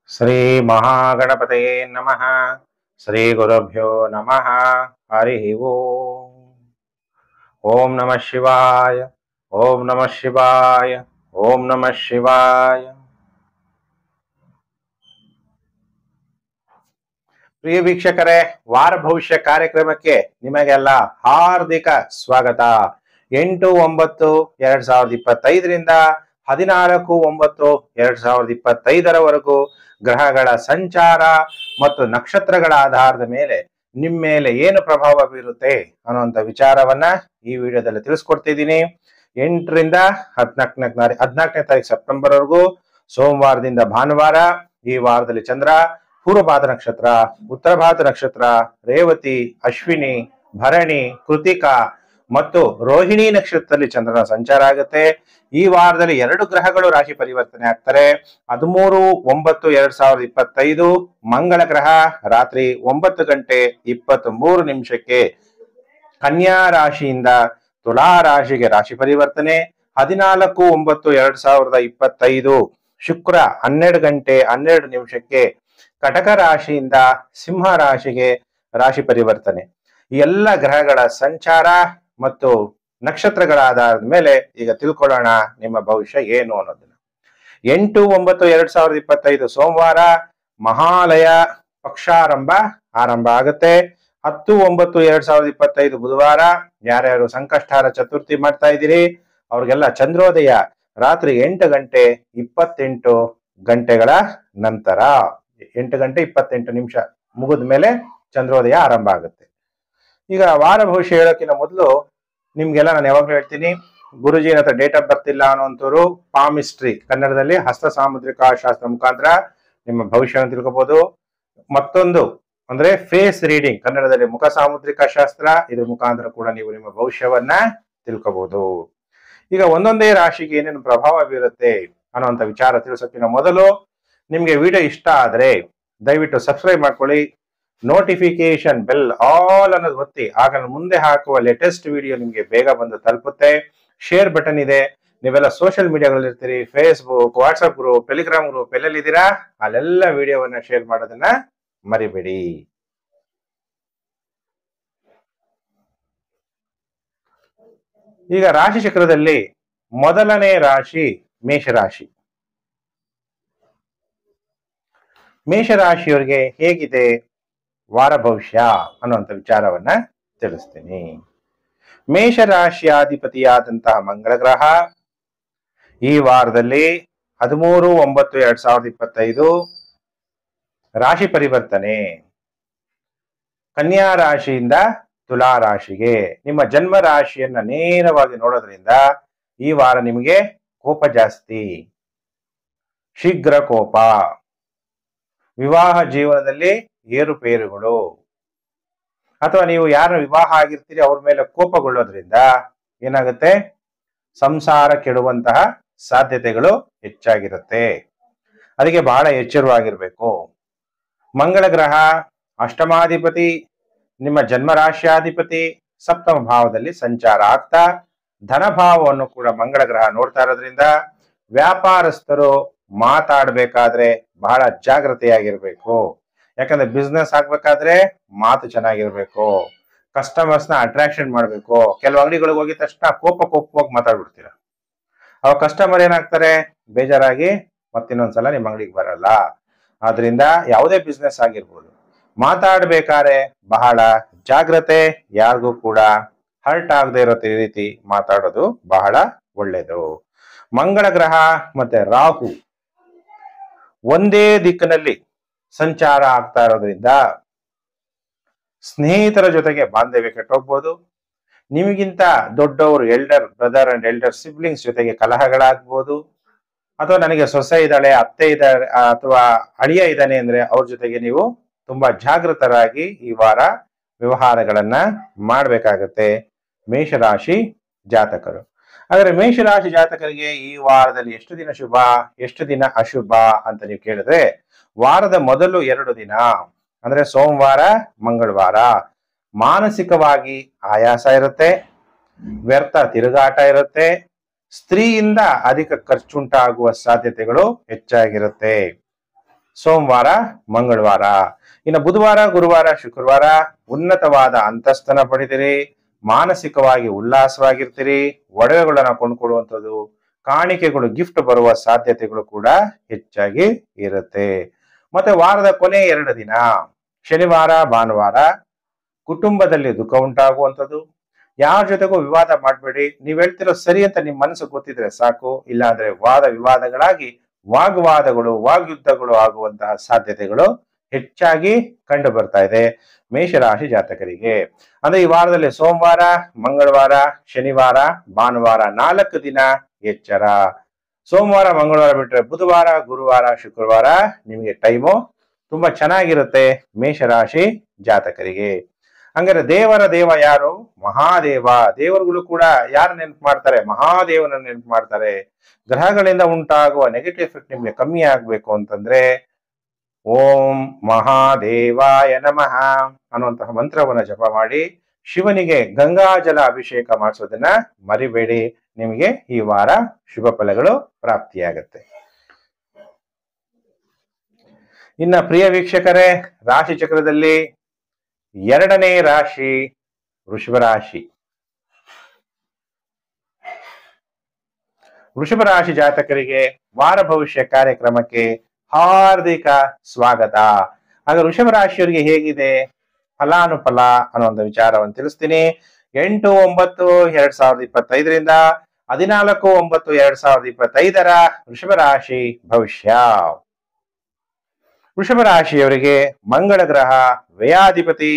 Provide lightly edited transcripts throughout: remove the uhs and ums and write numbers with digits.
ಶ್ರೀ ಮಹಾಗಣಪತಯೇ ನಮಃ. ಶ್ರೀ ಗುರುಭ್ಯೋ ನಮಃ. ಹರಿ ಓಂ. ಓಂ ನಮಃ ಶಿವಾಯ. ಓಂ ನಮಃ ಶಿವಾಯ. ಓಂ ನಮಃ ಶಿವಾಯ. ಪ್ರಿಯ ವೀಕ್ಷಕರೇ, ವಾರ ಭವಿಷ್ಯ ಕಾರ್ಯಕ್ರಮಕ್ಕೆ ನಿಮಗೆಲ್ಲ ಹಾರ್ದಿಕ ಸ್ವಾಗತ. 8-9-2025ರಿಂದ 14-9-2025ರವರೆಗೂ ಗ್ರಹಗಳ ಸಂಚಾರ ಮತ್ತು ನಕ್ಷತ್ರಗಳ ಆಧಾರದ ಮೇಲೆ ನಿಮ್ಮ ಮೇಲೆ ಏನು ಪ್ರಭಾವ ಬೀರುತ್ತೆ ಅನ್ನುವಂಥ ವಿಚಾರವನ್ನ ಈ ವಿಡಿಯೋದಲ್ಲಿ ತಿಳಿಸ್ಕೊಡ್ತಿದ್ದೀನಿ. 8ರಿಂದ 14ನೇ ತಾರೀಕು ಸೆಪ್ಟೆಂಬರ್ವರೆಗೂ, ಸೋಮವಾರದಿಂದ ಭಾನುವಾರ. ಈ ವಾರದಲ್ಲಿ ಚಂದ್ರ ಪೂರ್ವಭಾದ ನಕ್ಷತ್ರ, ಉತ್ತರ ಭಾದ ನಕ್ಷತ್ರ, ರೇವತಿ, ಅಶ್ವಿನಿ, ಭರಣಿ, ಕೃತಿಕಾ ಮತ್ತು ರೋಹಿಣಿ ನಕ್ಷತ್ರದಲ್ಲಿ ಚಂದ್ರನ ಸಂಚಾರ ಆಗುತ್ತೆ. ಈ ವಾರದಲ್ಲಿ 2 ಗ್ರಹಗಳು ರಾಶಿ ಪರಿವರ್ತನೆ ಆಗ್ತಾರೆ. 13-9-2025 ಮಂಗಳ ಗ್ರಹ ರಾತ್ರಿ 9:23 ಕನ್ಯಾ ರಾಶಿಯಿಂದ ತುಲಾ ರಾಶಿಗೆ ರಾಶಿ ಪರಿವರ್ತನೆ. 14-9-2025 ಶುಕ್ರ 12:12 ಕಟಕ ರಾಶಿಯಿಂದ ಸಿಂಹ ರಾಶಿಗೆ ರಾಶಿ ಪರಿವರ್ತನೆ. ಈ ಎಲ್ಲ ಗ್ರಹಗಳ ಸಂಚಾರ ಮತ್ತು ನಕ್ಷತ್ರಗಳ ಆಧಾರದ ಮೇಲೆ ಈಗ ತಿಳ್ಕೊಳ್ಳೋಣ ನಿಮ್ಮ ಭವಿಷ್ಯ ಏನು ಅನ್ನೋದನ್ನ. 8-9-2025 ಸೋಮವಾರ ಮಹಾಲಯ ಪಕ್ಷಾರಂಭ ಆಗುತ್ತೆ. 10-9-2025 ಬುಧವಾರ. ಯಾರ್ಯಾರು ಸಂಕಷ್ಟಾರ ಚತುರ್ಥಿ ಮಾಡ್ತಾ ಇದ್ದೀರಿ ಅವ್ರಿಗೆಲ್ಲ ಚಂದ್ರೋದಯ ರಾತ್ರಿ 8:28 ನಂತರ 8:28 ಮುಗಿದ ಮೇಲೆ ಚಂದ್ರೋದಯ ಆರಂಭ ಆಗುತ್ತೆ. ಈಗ ವಾರ ಭವಿಷ್ಯ ಹೇಳೋಕ್ಕಿಂತ ಮೊದಲು ನಿಮ್ಗೆಲ್ಲ ನಾನು ಯಾವಾಗ್ಲೂ ಹೇಳ್ತೀನಿ, ಗುರುಜಿನ ಹತ್ರ ಡೇಟ್ ಆಫ್ ಬರ್ತ್ ಇಲ್ಲ ಅನ್ನೋಂಥವ್ರು ಪಾಮಿಸ್ಟ್ರಿ ಕನ್ನಡದಲ್ಲಿ ಹಸ್ತ ಸಾಮುದ್ರಿಕ ಶಾಸ್ತ್ರ ಮುಖಾಂತರ ನಿಮ್ಮ ಭವಿಷ್ಯವನ್ನು ತಿಳ್ಕೋಬಹುದು. ಮತ್ತೊಂದು ಅಂದ್ರೆ ಫೇಸ್ ರೀಡಿಂಗ್ ಕನ್ನಡದಲ್ಲಿ ಮುಖ ಸಾಮುದ್ರಿಕ ಶಾಸ್ತ್ರ, ಇದ್ರ ಮುಖಾಂತರ ಕೂಡ ನೀವು ನಿಮ್ಮ ಭವಿಷ್ಯವನ್ನ ತಿಳ್ಕೋಬಹುದು. ಈಗ ಒಂದೊಂದೇ ರಾಶಿಗೆ ಏನೇನು ಪ್ರಭಾವ ಬೀರುತ್ತೆ ಅನ್ನೋಂಥ ವಿಚಾರ ತಿಳಿಸೋಕ್ಕಿಂತ ಮೊದಲು ನಿಮ್ಗೆ ವಿಡಿಯೋ ಇಷ್ಟ ಆದ್ರೆ ದಯವಿಟ್ಟು ಸಬ್ಸ್ಕ್ರೈಬ್ ಮಾಡ್ಕೊಳ್ಳಿ. ನೋಟಿಫಿಕೇಶನ್ ಬೆಲ್ ಆಲ್ ಅನ್ನೋದು ಒತ್ತಿ, ಆಗ ಮುಂದೆ ಹಾಕುವ ಲೇಟೆಸ್ಟ್ ವಿಡಿಯೋ ನಿಮ್ಗೆ ಬೇಗ ಬಂದು ತಲುಪುತ್ತೆ. ಶೇರ್ ಬಟನ್ ಇದೆ. ನೀವೆಲ್ಲ ಸೋಷಿಯಲ್ ಮೀಡಿಯಾಗಳಲ್ಲಿ ಇರ್ತೀರಿ, Facebook, WhatsApp group, Telegram group ಎಲ್ಲೆಲ್ಲಿದ್ದೀರಾ ಅಲ್ಲೆಲ್ಲ ವಿಡಿಯೋವನ್ನ ಶೇರ್ ಮಾಡೋದನ್ನ ಮರಿಬೇಡಿ. ಈಗ ರಾಶಿ ಚಕ್ರದಲ್ಲಿ ಮೊದಲನೇ ರಾಶಿ ಮೇಷರಾಶಿ. ಮೇಷರಾಶಿಯವರಿಗೆ ಹೇಗಿದೆ ವಾರ ಭವಿಷ್ಯ ಅನ್ನುವಂಥ ವಿಚಾರವನ್ನ ತಿಳಿಸ್ತೀನಿ. ಮೇಷರಾಶಿಯಾಧಿಪತಿಯಾದಂತಹ ಮಂಗಳ ಗ್ರಹ ಈ ವಾರದಲ್ಲಿ 13-9-2025 ರಾಶಿ ಪರಿವರ್ತನೆ ಕನ್ಯಾ ರಾಶಿಯಿಂದ ತುಲಾ ರಾಶಿಗೆ. ನಿಮ್ಮ ಜನ್ಮ ರಾಶಿಯನ್ನ ನೇರವಾಗಿ ನೋಡೋದ್ರಿಂದ ಈ ವಾರ ನಿಮಗೆ ಕೋಪ ಜಾಸ್ತಿ, ಶೀಘ್ರ ಕೋಪ, ವಿವಾಹ ಜೀವನದಲ್ಲಿ ಏರುಪೇರುಗಳು, ಅಥವಾ ನೀವು ಯಾರ ವಿವಾಹ ಆಗಿರ್ತೀರಿ ಅವ್ರ ಮೇಲೆ ಕೋಪಗೊಳ್ಳೋದ್ರಿಂದ ಏನಾಗುತ್ತೆ, ಸಂಸಾರ ಕೆಡುವಂತಹ ಸಾಧ್ಯತೆಗಳು ಹೆಚ್ಚಾಗಿರುತ್ತೆ. ಅದಕ್ಕೆ ಬಹಳ ಎಚ್ಚರವಾಗಿರ್ಬೇಕು. ಮಂಗಳ ಗ್ರಹ ಅಷ್ಟಮಾಧಿಪತಿ, ನಿಮ್ಮ ಜನ್ಮ ರಾಶಿಯಾಧಿಪತಿ ಸಪ್ತಮ ಭಾವದಲ್ಲಿ ಸಂಚಾರ ಆಗ್ತಾ ಧನಭಾವವನ್ನು ಕೂಡ ಮಂಗಳ ಗ್ರಹ ನೋಡ್ತಾ ಇರೋದ್ರಿಂದ ವ್ಯಾಪಾರಸ್ಥರು ಮಾತಾಡ್ಬೇಕಾದ್ರೆ ಬಹಳ ಜಾಗ್ರತೆಯಾಗಿರ್ಬೇಕು. ಯಾಕಂದ್ರೆ ಬಿಸ್ನೆಸ್ ಆಗ್ಬೇಕಾದ್ರೆ ಮಾತು ಚೆನ್ನಾಗಿರ್ಬೇಕು. ಕಸ್ಟಮರ್ಸ್ ನ ಅಟ್ರಾಕ್ಷನ್ ಮಾಡ್ಬೇಕು. ಕೆಲವು ಅಂಗಡಿಗಳಿಗೆ ಹೋಗಿದ ತಕ್ಷಣ ಕೋಪವಾಗಿ ಮಾತಾಡ್ಬಿಡ್ತೀರ. ಅವಾಗ ಕಸ್ಟಮರ್ ಏನಾಗ್ತಾರೆ, ಬೇಜಾರಾಗಿ ಮತ್ತಿನ್ನೊಂದ್ಸಲ ನಿಮ್ಮ ಅಂಗಡಿಗೆ ಬರಲ್ಲ. ಆದ್ರಿಂದ ಯಾವುದೇ ಬಿಸ್ನೆಸ್ ಆಗಿರ್ಬೋದು, ಮಾತಾಡ್ಬೇಕಾದ್ರೆ ಬಹಳ ಜಾಗ್ರತೆ. ಯಾರಿಗೂ ಕೂಡ ಹರ್ಟ್ ಆಗದೆ ಇರೋ ರೀತಿ ಮಾತಾಡೋದು ಬಹಳ ಒಳ್ಳೇದು. ಮಂಗಳ ಗ್ರಹ ಮತ್ತೆ ರಾಹು ಒಂದೇ ದಿಕ್ಕಿನಲ್ಲಿ ಸಂಚಾರ ಆಗ್ತಾ ಇರೋದ್ರಿಂದ ಸ್ನೇಹಿತರ ಜೊತೆಗೆ ಬಾಂಧವ್ಯ ಕೆಟ್ಟೋಗ್ಬೋದು. ನಿಮಗಿಂತ ದೊಡ್ಡವರು, elder brother and elder siblings ಜೊತೆಗೆ ಕಲಹಗಳಾಗ್ಬೋದು. ಅಥವಾ ನನಗೆ ಸೊಸೆ ಇದ್ದಾಳೆ, ಅತ್ತೆ ಇದ್ದಾಳೆ ಅಥವಾ ಅಳಿಯ ಇದ್ದಾನೆ ಅಂದ್ರೆ ಅವ್ರ ಜೊತೆಗೆ ನೀವು ತುಂಬಾ ಜಾಗೃತರಾಗಿ ಈ ವಾರ ವ್ಯವಹಾರಗಳನ್ನ ಮಾಡ್ಬೇಕಾಗತ್ತೆ ಮೇಷರಾಶಿ ಜಾತಕರು. ಆದರೆ ಮೇಷರಾಶಿ ಜಾತಕರಿಗೆ ಈ ವಾರದಲ್ಲಿ ಎಷ್ಟು ದಿನ ಶುಭ, ಎಷ್ಟು ದಿನ ಅಶುಭ ಅಂತ ನೀವು ಕೇಳಿದ್ರೆ, ವಾರದ ಮೊದಲು 2 ದಿನ ಅಂದ್ರೆ ಸೋಮವಾರ, ಮಂಗಳವಾರ ಮಾನಸಿಕವಾಗಿ ಆಯಾಸ ಇರುತ್ತೆ, ವ್ಯರ್ಥ ತಿರುಗಾಟ ಇರುತ್ತೆ, ಸ್ತ್ರೀಯಿಂದ ಅಧಿಕ ಖರ್ಚುಂಟಾಗುವ ಸಾಧ್ಯತೆಗಳು ಹೆಚ್ಚಾಗಿರುತ್ತೆ. ಸೋಮವಾರ ಮಂಗಳವಾರ. ಇನ್ನು ಬುಧವಾರ ಗುರುವಾರ ಶುಕ್ರವಾರ ಉನ್ನತವಾದ ಅಂತಸ್ತನ ಪಡಿತೀರಿ, ಮಾನಸಿಕವಾಗಿ ಉಲ್ಲಾಸವಾಗಿರ್ತೀರಿ, ಒಡವೆಗಳನ್ನ ಕೊಂಡ್ಕೊಳ್ಳುವಂಥದ್ದು, ಕಾಣಿಕೆಗಳು ಗಿಫ್ಟ್ ಬರುವ ಸಾಧ್ಯತೆಗಳು ಕೂಡ ಹೆಚ್ಚಾಗಿ ಇರುತ್ತೆ. ಮತ್ತೆ ವಾರದ ಕೊನೆ 2 ದಿನ ಶನಿವಾರ ಭಾನುವಾರ ಕುಟುಂಬದಲ್ಲಿ ದುಃಖ ಉಂಟಾಗುವಂಥದ್ದು. ಯಾರ ಜೊತೆಗೂ ವಿವಾದ ಮಾಡಬೇಡಿ. ನೀವ್ ಹೇಳ್ತಿರೋ ಸರಿ ಅಂತ ನಿಮ್ ಮನಸ್ಸು ಗೊತ್ತಿದ್ರೆ ಸಾಕು. ಇಲ್ಲಾಂದ್ರೆ ವಾದ ವಿವಾದಗಳಾಗಿ ವಾಗ್ವಾದಗಳು ವಾಗ್ಯುದ್ಧಗಳು ಆಗುವಂತಹ ಸಾಧ್ಯತೆಗಳು ಹೆಚ್ಚಾಗಿ ಕಂಡು ಬರ್ತಾ ಇದೆ ಮೇಷರಾಶಿ ಜಾತಕರಿಗೆ. ಅಂದ್ರೆ ಈ ವಾರದಲ್ಲಿ ಸೋಮವಾರ ಮಂಗಳವಾರ ಶನಿವಾರ ಭಾನುವಾರ 4 ದಿನ ಎಚ್ಚರ. ಸೋಮವಾರ ಮಂಗಳವಾರ ಬಿಟ್ರೆ ಬುಧವಾರ ಗುರುವಾರ ಶುಕ್ರವಾರ ನಿಮಗೆ ಟೈಮು ತುಂಬಾ ಚೆನ್ನಾಗಿರುತ್ತೆ ಮೇಷರಾಶಿ ಜಾತಕರಿಗೆ. ಹಂಗಾರೆ ದೇವರ ದೇವ ಯಾರು? ಮಹಾದೇವ. ದೇವರುಗಳು ಕೂಡ ಯಾರು ನೆನಪು ಮಾಡ್ತಾರೆ? ಮಹಾದೇವನ ನೆನಪು ಮಾಡ್ತಾರೆ. ಗ್ರಹಗಳಿಂದ ಉಂಟಾಗುವ ನೆಗೆಟಿವ್ ಎಫೆಕ್ಟ್ ನಿಮ್ಗೆ ಕಮ್ಮಿ ಆಗ್ಬೇಕು ಅಂತಂದ್ರೆ ಓಂ ಮಹಾದೇವಾಯ ನಮಃ ಅನ್ನುವಂತಹ ಮಂತ್ರವನ್ನ ಜಪ ಮಾಡಿ ಶಿವನಿಗೆ ಗಂಗಾಜಲ ಅಭಿಷೇಕ ಮಾಡಿಸೋದನ್ನ ಮರಿಬೇಡಿ. ನಿಮಗೆ ಈ ವಾರ ಶುಭ ಫಲಗಳು ಪ್ರಾಪ್ತಿಯಾಗತ್ತೆ. ಇನ್ನ ಪ್ರಿಯ ವೀಕ್ಷಕರೇ, ರಾಶಿ ಚಕ್ರದಲ್ಲಿ 2ನೇ ರಾಶಿ ವೃಷಭ ರಾಶಿ. ವೃಷಭ ರಾಶಿ ಜಾತಕರಿಗೆ ವಾರ ಭವಿಷ್ಯ ಕಾರ್ಯಕ್ರಮಕ್ಕೆ ಹಾರ್ದಿಕ ಸ್ವಾಗತ. ಆಗ ವೃಷಭ ರಾಶಿಯವರಿಗೆ ಹೇಗಿದೆ ಫಲಾನುಫಲ ಅನ್ನುವಂಥ ವಿಚಾರವನ್ನು ತಿಳಿಸ್ತೀನಿ. 8/9/2025 14/9/2025 ವೃಷಭ ರಾಶಿ ಭವಿಷ್ಯ. ವೃಷಭ ರಾಶಿಯವರಿಗೆ ಮಂಗಳ ಗ್ರಹ ವ್ಯಯಾಧಿಪತಿ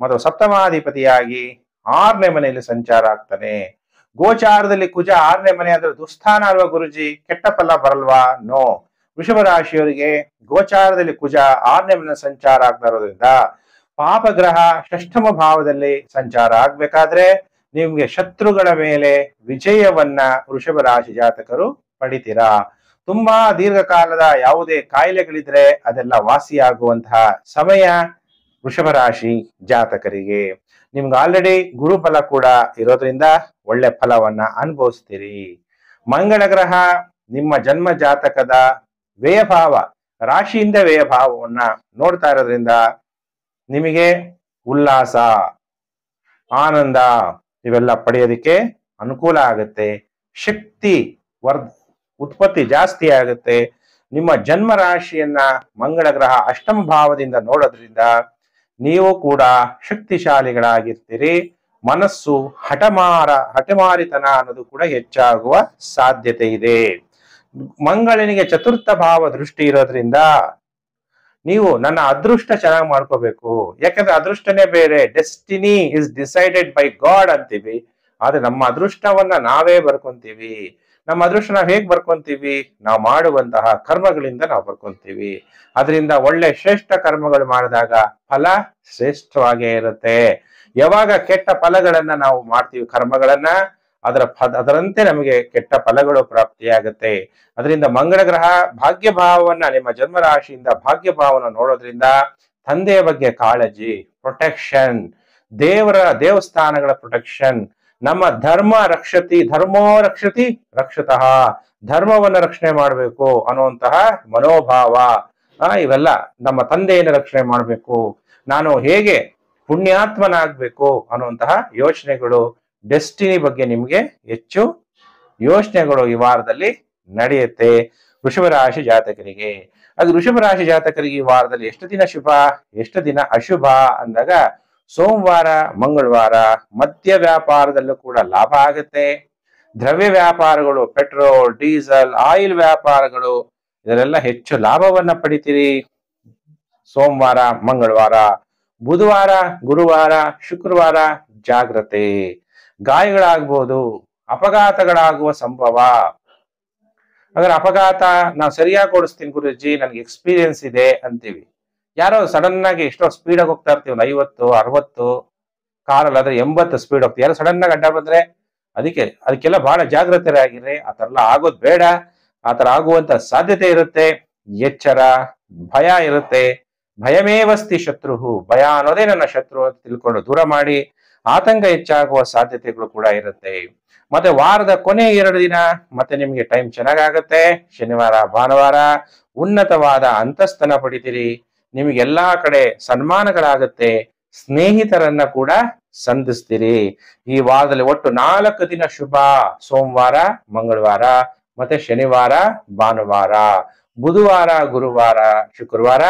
ಮತ್ತು ಸಪ್ತಮಾಧಿಪತಿಯಾಗಿ 6ನೇ ಮನೆಯಲ್ಲಿ ಸಂಚಾರ ಆಗ್ತಾನೆ. ಗೋಚಾರದಲ್ಲಿ ಕುಜ 6ನೇ ಮನೆ ಅಂದ್ರೆ ದುಸ್ಥಾನ ಅಲ್ವಾ ಗುರುಜಿ, ಕೆಟ್ಟ ಫಲ ಬರಲ್ವಾ? ನೋ. ವೃಷಭ ರಾಶಿಯವರಿಗೆ ಗೋಚಾರದಲ್ಲಿ ಕುಜ 6ನೇ ಮನೆ ಸಂಚಾರ ಆಗ್ತಾ ಇರೋದ್ರಿಂದ ಪಾಪ ಗ್ರಹ 6ಮ ಭಾವದಲ್ಲಿ ಸಂಚಾರ ಆಗ್ಬೇಕಾದ್ರೆ ನಿಮ್ಗೆ ಶತ್ರುಗಳ ಮೇಲೆ ವಿಜಯವನ್ನ ವೃಷಭ ರಾಶಿ ಜಾತಕರು ಪಡಿತೀರಾ. ತುಂಬಾ ದೀರ್ಘಕಾಲದ ಯಾವುದೇ ಕಾಯಿಲೆಗಳಿದ್ರೆ ಅದೆಲ್ಲ ವಾಸಿಯಾಗುವಂತಹ ಸಮಯ ವೃಷಭ ರಾಶಿ ಜಾತಕರಿಗೆ. ನಿಮ್ಗೆ ಆಲ್ರೆಡಿ ಗುರುಫಲ ಕೂಡ ಇರೋದ್ರಿಂದ ಒಳ್ಳೆ ಫಲವನ್ನ ಅನುಭವಿಸ್ತೀರಿ. ಮಂಗಳ ಗ್ರಹ ನಿಮ್ಮ ಜನ್ಮ ಜಾತಕದ ವ್ಯಯಭಾವ ರಾಶಿಯಿಂದ ವ್ಯಯಭಾವವನ್ನ ನೋಡ್ತಾ ಇರೋದ್ರಿಂದ ನಿಮಗೆ ಉಲ್ಲಾಸ ಆನಂದ ಇವೆಲ್ಲ ಪಡೆಯೋದಕ್ಕೆ ಅನುಕೂಲ ಆಗುತ್ತೆ. ಶಕ್ತಿ ಉತ್ಪತ್ತಿ ಜಾಸ್ತಿ ಆಗುತ್ತೆ. ನಿಮ್ಮ ಜನ್ಮ ರಾಶಿಯನ್ನ ಮಂಗಳ ಗ್ರಹ 8ಮ ಭಾವದಿಂದ ನೋಡೋದ್ರಿಂದ ನೀವು ಕೂಡ ಶಕ್ತಿಶಾಲಿಗಳಾಗಿರ್ತೀರಿ. ಮನಸ್ಸು ಹಠಮಾರಿತನ ಅನ್ನೋದು ಕೂಡ ಹೆಚ್ಚಾಗುವ ಸಾಧ್ಯತೆ ಇದೆ. ಮಂಗಳನಿಗೆ 4ಥ ಭಾವ ದೃಷ್ಟಿ ಇರೋದ್ರಿಂದ ನೀವು ನನ್ನ ಅದೃಷ್ಟ ಚೆನ್ನಾಗಿ ಮಾಡ್ಕೋಬೇಕು. ಯಾಕಂದ್ರೆ ಅದೃಷ್ಟನೇ ಬೇರೆ. Destiny is decided by god ಅಂತೀವಿ, ಆದ್ರೆ ನಮ್ಮ ಅದೃಷ್ಟವನ್ನ ನಾವೇ ಬರ್ಕೊಂತೀವಿ. ನಮ್ಮ ಅದೃಷ್ಟ ನಾವು ಹೇಗ್ ಬರ್ಕೊಂತೀವಿ? ನಾವು ಮಾಡುವಂತಹ ಕರ್ಮಗಳಿಂದ ನಾವು ಬರ್ಕೊಂತೀವಿ. ಅದರಿಂದ ಒಳ್ಳೆ ಶ್ರೇಷ್ಠ ಕರ್ಮಗಳು ಮಾಡಿದಾಗ ಫಲ ಶ್ರೇಷ್ಠವಾಗೇ ಇರುತ್ತೆ. ಯಾವಾಗ ಕೆಟ್ಟ ಫಲಗಳನ್ನ ನಾವು ಮಾಡ್ತೀವಿ ಕರ್ಮಗಳನ್ನ, ಅದರಂತೆ ನಮಗೆ ಕೆಟ್ಟ ಫಲಗಳು ಪ್ರಾಪ್ತಿಯಾಗುತ್ತೆ. ಅದರಿಂದ ಮಂಗಳ ಗ್ರಹ ಭಾಗ್ಯ ಭಾವವನ್ನ ನಿಮ್ಮ ಜನ್ಮ ರಾಶಿಯಿಂದ ಭಾಗ್ಯ ಭಾವನ ನೋಡೋದ್ರಿಂದ ತಂದೆಯ ಬಗ್ಗೆ ಕಾಳಜಿ, ಪ್ರೊಟೆಕ್ಷನ್, ದೇವಸ್ಥಾನಗಳ ಪ್ರೊಟೆಕ್ಷನ್, ನಮ್ಮ ಧರ್ಮೋ ರಕ್ಷತಿ ರಕ್ಷತಃ, ಧರ್ಮವನ್ನ ರಕ್ಷಣೆ ಮಾಡಬೇಕು ಅನ್ನುವಂತಹ ಮನೋಭಾವ, ಇವೆಲ್ಲ ನಮ್ಮ ತಂದೆಯನ್ನು ರಕ್ಷಣೆ ಮಾಡಬೇಕು, ನಾನು ಹೇಗೆ ಪುಣ್ಯಾತ್ಮನಾಗ್ಬೇಕು ಅನ್ನುವಂತಹ ಯೋಚನೆಗಳು, ಡೆಸ್ಟಿನಿ ಬಗ್ಗೆ ನಿಮ್ಗೆ ಹೆಚ್ಚು ಯೋಚನೆಗಳು ಈ ವಾರದಲ್ಲಿ ನಡೆಯುತ್ತೆ ವೃಷಭ ರಾಶಿ ಜಾತಕರಿಗೆ. ಅದು ವೃಷಭ ರಾಶಿ ಜಾತಕರಿಗೆ ಈ ವಾರದಲ್ಲಿ ಎಷ್ಟು ದಿನ ಶುಭ ಎಷ್ಟು ದಿನ ಅಶುಭ ಅಂದಾಗ ಸೋಮವಾರ ಮಂಗಳವಾರ ಮದ್ಯ ವ್ಯಾಪಾರದಲ್ಲೂ ಕೂಡ ಲಾಭ ಆಗುತ್ತೆ. ದ್ರವ್ಯ ವ್ಯಾಪಾರಗಳು, ಪೆಟ್ರೋಲ್ ಡೀಸೆಲ್ ಆಯಿಲ್ ವ್ಯಾಪಾರಗಳು, ಇದರೆಲ್ಲ ಹೆಚ್ಚು ಲಾಭವನ್ನ ಪಡಿತೀರಿ ಸೋಮವಾರ ಮಂಗಳವಾರ. ಬುಧವಾರ ಗುರುವಾರ ಶುಕ್ರವಾರ ಜಾಗ್ರತೆ, ಗಾಯಗಳಾಗ್ಬೋದು, ಅಪಘಾತಗಳಾಗುವ ಸಂಭವ. ಹಾಗಾದ್ರೆ ಅಪಘಾತ ನಾವು ಸರಿಯಾಗಿ ಓಡಿಸ್ತೀನಿ ಗುರುಜಿ, ನನ್ಗೆ ಎಕ್ಸ್ಪೀರಿಯನ್ಸ್ ಇದೆ ಅಂತೀವಿ. ಯಾರೋ ಸಡನ್ ಆಗಿ ಎಷ್ಟೋ ಸ್ಪೀಡ್ ಆಗಿ ಹೋಗ್ತಾ ಇರ್ತೀವಿ, 50 60 ಕಾರಲ್ಲಿ ಆದ್ರೆ 80 ಸ್ಪೀಡ್ ಹೋಗ್ತೀವಿ. ಯಾರೋ ಸಡನ್ ಆಗಿ ಅಡ್ಡ ಬಂದ್ರೆ ಅದಕ್ಕೆಲ್ಲ ಬಹಳ ಜಾಗ್ರತೆ ಆಗಿರ್ರಿ. ಆ ತರ ಎಲ್ಲ ಆಗೋದು ಬೇಡ. ಆ ತರ ಆಗುವಂತ ಸಾಧ್ಯತೆ ಇರುತ್ತೆ. ಎಚ್ಚರ, ಭಯ ಇರುತ್ತೆ. ಭಯಮೇವಸ್ತಿ ಶತ್ರು, ಭಯ ಅನ್ನೋದೇ ನನ್ನ ಶತ್ರು ಅಂತ ತಿಳ್ಕೊಂಡು ದೂರ ಮಾಡಿ ಆತಂಕ ಹೆಚ್ಚಾಗುವ ಸಾಧ್ಯತೆಗಳು ಕೂಡ ಇರುತ್ತೆ. ಮತ್ತೆ ವಾರದ ಕೊನೆ 2 ದಿನ ಮತ್ತೆ ನಿಮ್ಗೆ ಟೈಮ್ ಚೆನ್ನಾಗಾಗತ್ತೆ. ಶನಿವಾರ ಭಾನುವಾರ ಉನ್ನತವಾದ ಅಂತಸ್ತನ ಪಡಿತೀರಿ. ನಿಮಗೆ ಎಲ್ಲಾ ಕಡೆ ಸನ್ಮಾನಗಳಾಗತ್ತೆ. ಸ್ನೇಹಿತರನ್ನ ಕೂಡ ಸಂಧಿಸ್ತೀರಿ. ಈ ವಾರದಲ್ಲಿ ಒಟ್ಟು 4 ದಿನ ಶುಭ. ಸೋಮವಾರ, ಮಂಗಳವಾರ, ಮತ್ತೆ ಶನಿವಾರ, ಭಾನುವಾರ, ಬುಧವಾರ, ಗುರುವಾರ, ಶುಕ್ರವಾರ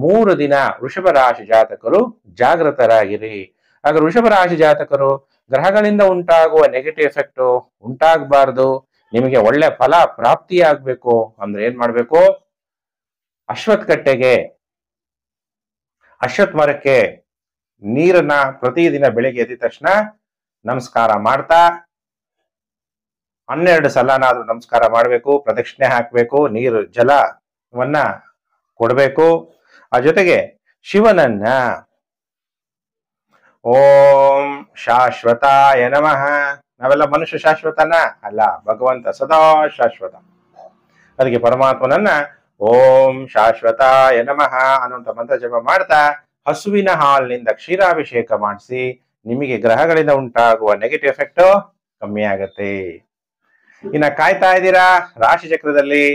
3 ದಿನ ವೃಷಭ ರಾಶಿ ಜಾತಕರು ಜಾಗೃತರಾಗಿರಿ. ಹಾಗೆ ವೃಷಭ ರಾಶಿ ಜಾತಕರು ಗ್ರಹಗಳಿಂದ ಉಂಟಾಗುವ ನೆಗೆಟಿವ್ ಎಫೆಕ್ಟ್ ಉಂಟಾಗಬಾರ್ದು, ನಿಮಗೆ ಒಳ್ಳೆ ಫಲ ಪ್ರಾಪ್ತಿಯಾಗಬೇಕು ಅಂದ್ರೆ ಏನ್ ಮಾಡ್ಬೇಕು? ಅಶ್ವತ್ಥ ಕಟ್ಟೆಗೆ, ಅಶ್ವತ್ಥ ಮರಕ್ಕೆ ನೀರನ್ನ ಪ್ರತಿದಿನ ಬೆಳಿಗ್ಗೆ ಎದ್ದ ತಕ್ಷಣ ನಮಸ್ಕಾರ ಮಾಡ್ತಾ 12 ಸಲನಾದ್ರೂ ನಮಸ್ಕಾರ ಮಾಡಬೇಕು, ಪ್ರದಕ್ಷಿಣೆ ಹಾಕ್ಬೇಕು, ನೀರು ಜಲವನ್ನ ಕೊಡಬೇಕು. ಆ ಜೊತೆಗೆ ಶಿವನನ್ನ ಓಂ ಶಾಶ್ವತಾಯ ನಮಃ. ನಾವೆಲ್ಲ ಮನುಷ್ಯ ಶಾಶ್ವತನ ಅಲ್ಲ, ಭಗವಂತ ಸದಾ ಶಾಶ್ವತ. ಅದಕ್ಕೆ ಪರಮಾತ್ಮನನ್ನ ಓಂ ಶಾಶ್ವತಾಯ ನಮಃ ಅನ್ನುವಂಥ ಮಂತ್ರ ಜಪ ಮಾಡ್ತಾ ಹಸುವಿನ ಹಾಲಿನಿಂದ ಕ್ಷೀರಾಭಿಷೇಕ ಮಾಡಿಸಿ ನಿಮಗೆ ಗ್ರಹಗಳಿಂದ ಉಂಟಾಗುವ ನೆಗೆಟಿವ್ ಎಫೆಕ್ಟ್ ಕಮ್ಮಿ ಆಗತ್ತೆ. ಇನ್ನ ಕಾಯ್ತಾ ಇದ್ದೀರಾ? ರಾಶಿ ಚಕ್ರದಲ್ಲಿ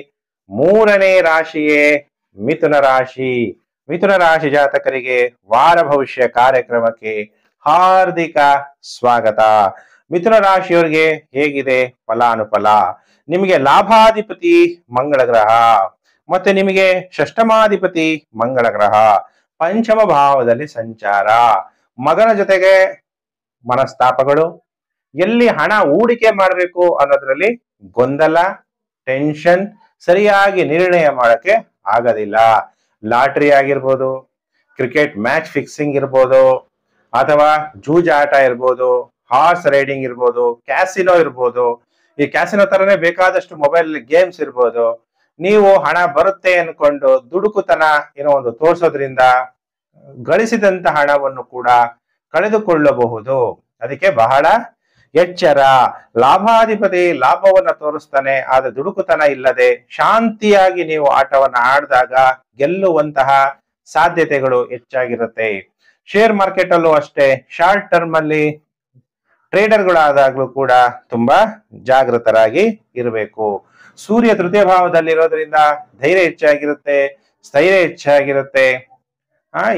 3ನೇ ರಾಶಿಯೇ ಮಿಥುನ ರಾಶಿ. ಮಿಥುನ ರಾಶಿ ಜಾತಕರಿಗೆ ವಾರ ಭವಿಷ್ಯ ಕಾರ್ಯಕ್ರಮಕ್ಕೆ ಹಾರ್ದಿಕ ಸ್ವಾಗತ. ಮಿಥುನ ರಾಶಿಯವರಿಗೆ ಹೇಗಿದೆ ಫಲಾನುಫಲ? ನಿಮಗೆ ಲಾಭಾಧಿಪತಿ ಮಂಗಳ ಗ್ರಹ, ಮತ್ತೆ ನಿಮಗೆ ಷಷ್ಠಮಾಧಿಪತಿ ಮಂಗಳ ಗ್ರಹ ಪಂಚಮ ಭಾವದಲ್ಲಿ ಸಂಚಾರ. ಮಗನ ಜೊತೆಗೆ ಮನಸ್ತಾಪಗಳು, ಎಲ್ಲಿ ಹಣ ಹೂಡಿಕೆ ಮಾಡಬೇಕು ಅನ್ನೋದ್ರಲ್ಲಿ ಗೊಂದಲ, ಟೆನ್ಷನ್, ಸರಿಯಾಗಿ ನಿರ್ಣಯ ಮಾಡಕ್ಕೆ ಆಗೋದಿಲ್ಲ. ಲಾಟ್ರಿ ಆಗಿರ್ಬೋದು, ಕ್ರಿಕೆಟ್ ಮ್ಯಾಚ್ ಫಿಕ್ಸಿಂಗ್ ಇರ್ಬೋದು, ಅಥವಾ ಜೂಜಾಟ ಇರ್ಬೋದು, ಹಾರ್ಸ್ ರೈಡಿಂಗ್ ಇರ್ಬೋದು, ಕ್ಯಾಸಿನೋ ಇರ್ಬೋದು. ಈ ಕ್ಯಾಸಿನೋ ತರನೇ ಬೇಕಾದಷ್ಟು ಮೊಬೈಲ್ ಗೇಮ್ಸ್ ಇರ್ಬೋದು. ನೀವು ಹಣ ಬರುತ್ತೆ ಅನ್ಕೊಂಡು ದುಡುಕುತನ ಏನೋ ಒಂದು ತೋರ್ಸೋದ್ರಿಂದ ಗಳಿಸಿದಂತ ಹಣವನ್ನು ಕೂಡ ಕಳೆದುಕೊಳ್ಳಬಹುದು. ಅದಕ್ಕೆ ಬಹಳ ಎಚ್ಚರ. ಲಾಭಾಧಿಪತಿ ಲಾಭವನ್ನ ತೋರಿಸ್ತಾನೆ, ಆದ್ರೆ ದುಡುಕುತನ ಇಲ್ಲದೆ ಶಾಂತಿಯಾಗಿ ನೀವು ಆಟವನ್ನ ಆಡಿದಾಗ ಗೆಲ್ಲುವಂತಹ ಸಾಧ್ಯತೆಗಳು ಹೆಚ್ಚಾಗಿರುತ್ತೆ. ಶೇರ್ ಮಾರ್ಕೆಟ್ ಅಲ್ಲೂ ಅಷ್ಟೇ, ಶಾರ್ಟ್ ಟರ್ಮ್ ಅಲ್ಲಿ ಟ್ರೇಡರ್ಗಳಾದಾಗ್ಲೂ ಕೂಡ ತುಂಬಾ ಜಾಗೃತರಾಗಿ ಇರಬೇಕು. ಸೂರ್ಯ ತೃತೀಯ ಭಾವದಲ್ಲಿ ಇರೋದ್ರಿಂದ ಧೈರ್ಯ ಹೆಚ್ಚಾಗಿರುತ್ತೆ, ಸ್ಥೈರ್ಯ ಹೆಚ್ಚಾಗಿರುತ್ತೆ.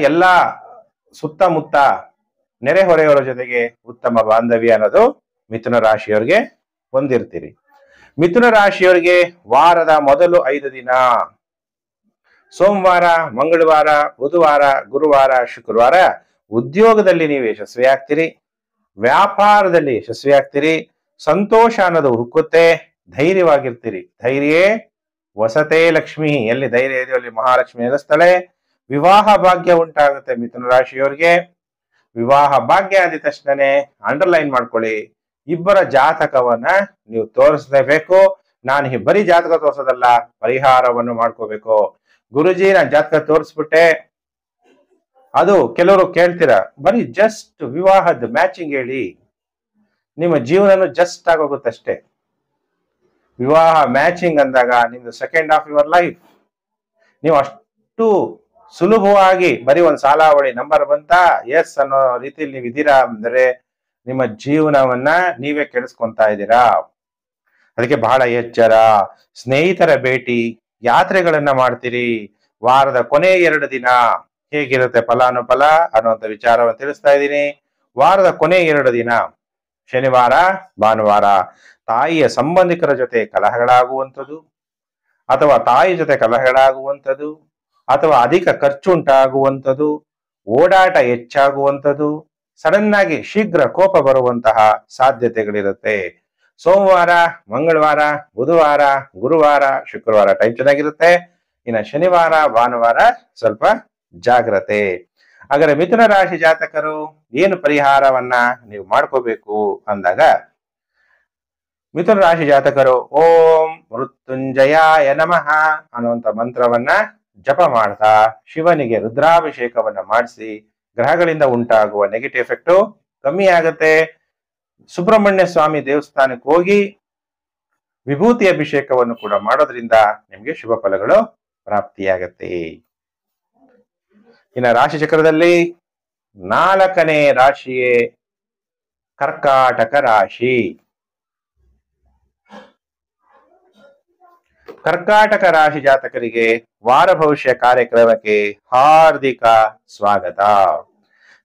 ಎಲ್ಲ ಸುತ್ತಮುತ್ತ ನೆರೆಹೊರೆಯವರ ಜೊತೆಗೆ ಉತ್ತಮ ಬಾಂಧವ್ಯ ಅನ್ನೋದು ಮಿಥುನ ರಾಶಿಯವರಿಗೆ ಹೊಂದಿರ್ತೀರಿ. ಮಿಥುನ ರಾಶಿಯವರಿಗೆ ವಾರದ ಮೊದಲು 5 ದಿನ ಸೋಮವಾರ, ಮಂಗಳವಾರ, ಬುಧವಾರ, ಗುರುವಾರ, ಶುಕ್ರವಾರ ಉದ್ಯೋಗದಲ್ಲಿ ನೀವು ಯಶಸ್ವಿ ಆಗ್ತೀರಿ, ವ್ಯಾಪಾರದಲ್ಲಿ ಯಶಸ್ವಿ ಆಗ್ತೀರಿ, ಸಂತೋಷ ಅನ್ನೋದು ಹುಕ್ಕುತ್ತೆ, ಧೈರ್ಯವಾಗಿರ್ತೀರಿ. ಧೈರ್ಯೇ ವಸತೆ ಲಕ್ಷ್ಮಿ, ಎಲ್ಲಿ ಧೈರ್ಯ ಇದೆಯೋ ಅಲ್ಲಿ ಮಹಾಲಕ್ಷ್ಮಿ ನೆಲೆಸ್ತಾಳೆ. ವಿವಾಹ ಭಾಗ್ಯ ಉಂಟಾಗುತ್ತೆ ಮಿಥುನ ರಾಶಿಯವರಿಗೆ. ವಿವಾಹ ಭಾಗ್ಯ ಆದ ತಕ್ಷಣನೇ ಅಂಡರ್ಲೈನ್ ಮಾಡ್ಕೊಳ್ಳಿ, ಇಬ್ಬರ ಜಾತಕವನ್ನ ನೀವು ತೋರಿಸಲೇಬೇಕು. ನಾನು ಬರೀ ಜಾತಕ ತೋರಿಸೋದಲ್ಲ, ಪರಿಹಾರವನ್ನು ಮಾಡ್ಕೋಬೇಕು. ಗುರುಜಿ ನಾನು ಜಾತಕ ತೋರಿಸ್ಬಿಟ್ಟೆ, ಅದು ಕೆಲವರು ಕೇಳ್ತೀರಾ ಬರೀ ಜಸ್ಟ್ ವಿವಾಹದ ಮ್ಯಾಚಿಂಗ್ ಹೇಳಿ, ನಿಮ್ಮ ಜೀವನನು ಜಸ್ಟ್ ಆಗೋಗುತ್ತಷ್ಟೇ. ವಿವಾಹ ಮ್ಯಾಚಿಂಗ್ ಅಂದಾಗ ನಿಮ್ದು ಸೆಕೆಂಡ್ ಆಫ್ ಯುವರ್ ಲೈಫ್. ನೀವು ಅಷ್ಟು ಸುಲಭವಾಗಿ ಬರೀ ಒಂದು ಸಾಲಾವಳಿ ನಂಬರ್ ಬಂತ ಎಸ್ ಅನ್ನೋ ರೀತಿಯಲ್ಲಿ ನೀವು ಇದ್ದೀರಾ ಅಂದ್ರೆ ನಿಮ್ಮ ಜೀವನವನ್ನ ನೀವೇ ಕೆಡಿಸ್ಕೊಂತಾ ಇದ್ದೀರಾ. ಅದಕ್ಕೆ ಬಹಳ ಎಚ್ಚರ. ಸ್ನೇಹಿತರ ಭೇಟಿ, ಯಾತ್ರೆಗಳನ್ನ ಮಾಡ್ತೀರಿ. ವಾರದ ಕೊನೆ 2 ದಿನ ಹೇಗಿರುತ್ತೆ ಫಲಾನುಫಲ ಅನ್ನುವಂಥ ವಿಚಾರವನ್ನು ತಿಳಿಸ್ತಾ ಇದ್ದೀನಿ. ವಾರದ ಕೊನೆ 2 ದಿನ ಶನಿವಾರ, ಭಾನುವಾರ ತಾಯಿಯ ಸಂಬಂಧಿಕರ ಜೊತೆ ಕಲಹಗಳಾಗುವಂಥದ್ದು, ಅಥವಾ ತಾಯಿ ಜೊತೆ ಕಲಹಗಳಾಗುವಂಥದ್ದು, ಅಥವಾ ಅಧಿಕ ಖರ್ಚು ಉಂಟಾಗುವಂಥದ್ದು, ಓಡಾಟ ಹೆಚ್ಚಾಗುವಂಥದ್ದು, ಸಡನ್ ಆಗಿ ಶೀಘ್ರ ಕೋಪ ಬರುವಂತಹ ಸಾಧ್ಯತೆಗಳಿರುತ್ತೆ. ಸೋಮವಾರ, ಮಂಗಳವಾರ, ಬುಧವಾರ, ಗುರುವಾರ, ಶುಕ್ರವಾರ ಟೈಮ್ ಚೆನ್ನಾಗಿರುತ್ತೆ. ಇನ್ನು ಶನಿವಾರ, ಭಾನುವಾರ ಸ್ವಲ್ಪ ಜಾಗ್ರತೆ. ಹಾಗಾದ್ರೆ ಮಿಥುನ ರಾಶಿ ಜಾತಕರು ಏನು ಪರಿಹಾರವನ್ನ ನೀವು ಮಾಡ್ಕೋಬೇಕು ಅಂದಾಗ, ಮಿಥುನ ರಾಶಿ ಜಾತಕರು ಓಂ ಮೃತ್ಯುಂಜಯಾಯ ನಮಃ ಅನ್ನುವಂಥ ಮಂತ್ರವನ್ನ ಜಪ ಮಾಡ್ತಾ ಶಿವನಿಗೆ ರುದ್ರಾಭಿಷೇಕವನ್ನ ಮಾಡಿಸಿ ಗ್ರಹಗಳಿಂದ ಉಂಟಾಗುವ ನೆಗೆಟಿವ್ ಎಫೆಕ್ಟ್ ಕಮ್ಮಿ ಆಗತ್ತೆ. ಸುಬ್ರಹ್ಮಣ್ಯ ಸ್ವಾಮಿ ದೇವಸ್ಥಾನಕ್ಕೆ ಹೋಗಿ ವಿಭೂತಿ ಅಭಿಷೇಕವನ್ನು ಕೂಡ ಮಾಡೋದ್ರಿಂದ ನಿಮ್ಗೆ ಶುಭ ಫಲಗಳು ಪ್ರಾಪ್ತಿಯಾಗತ್ತೆ. ಇನ್ನು ರಾಶಿ ಚಕ್ರದಲ್ಲಿ 4ನೇ ರಾಶಿಯೇ ಕರ್ಕಾಟಕ ರಾಶಿ. ಕರ್ಕಾಟಕ ರಾಶಿ ಜಾತಕರಿಗೆ ವಾರ ಭವಿಷ್ಯ ಕಾರ್ಯಕ್ರಮಕ್ಕೆ ಹಾರ್ದಿಕ ಸ್ವಾಗತ.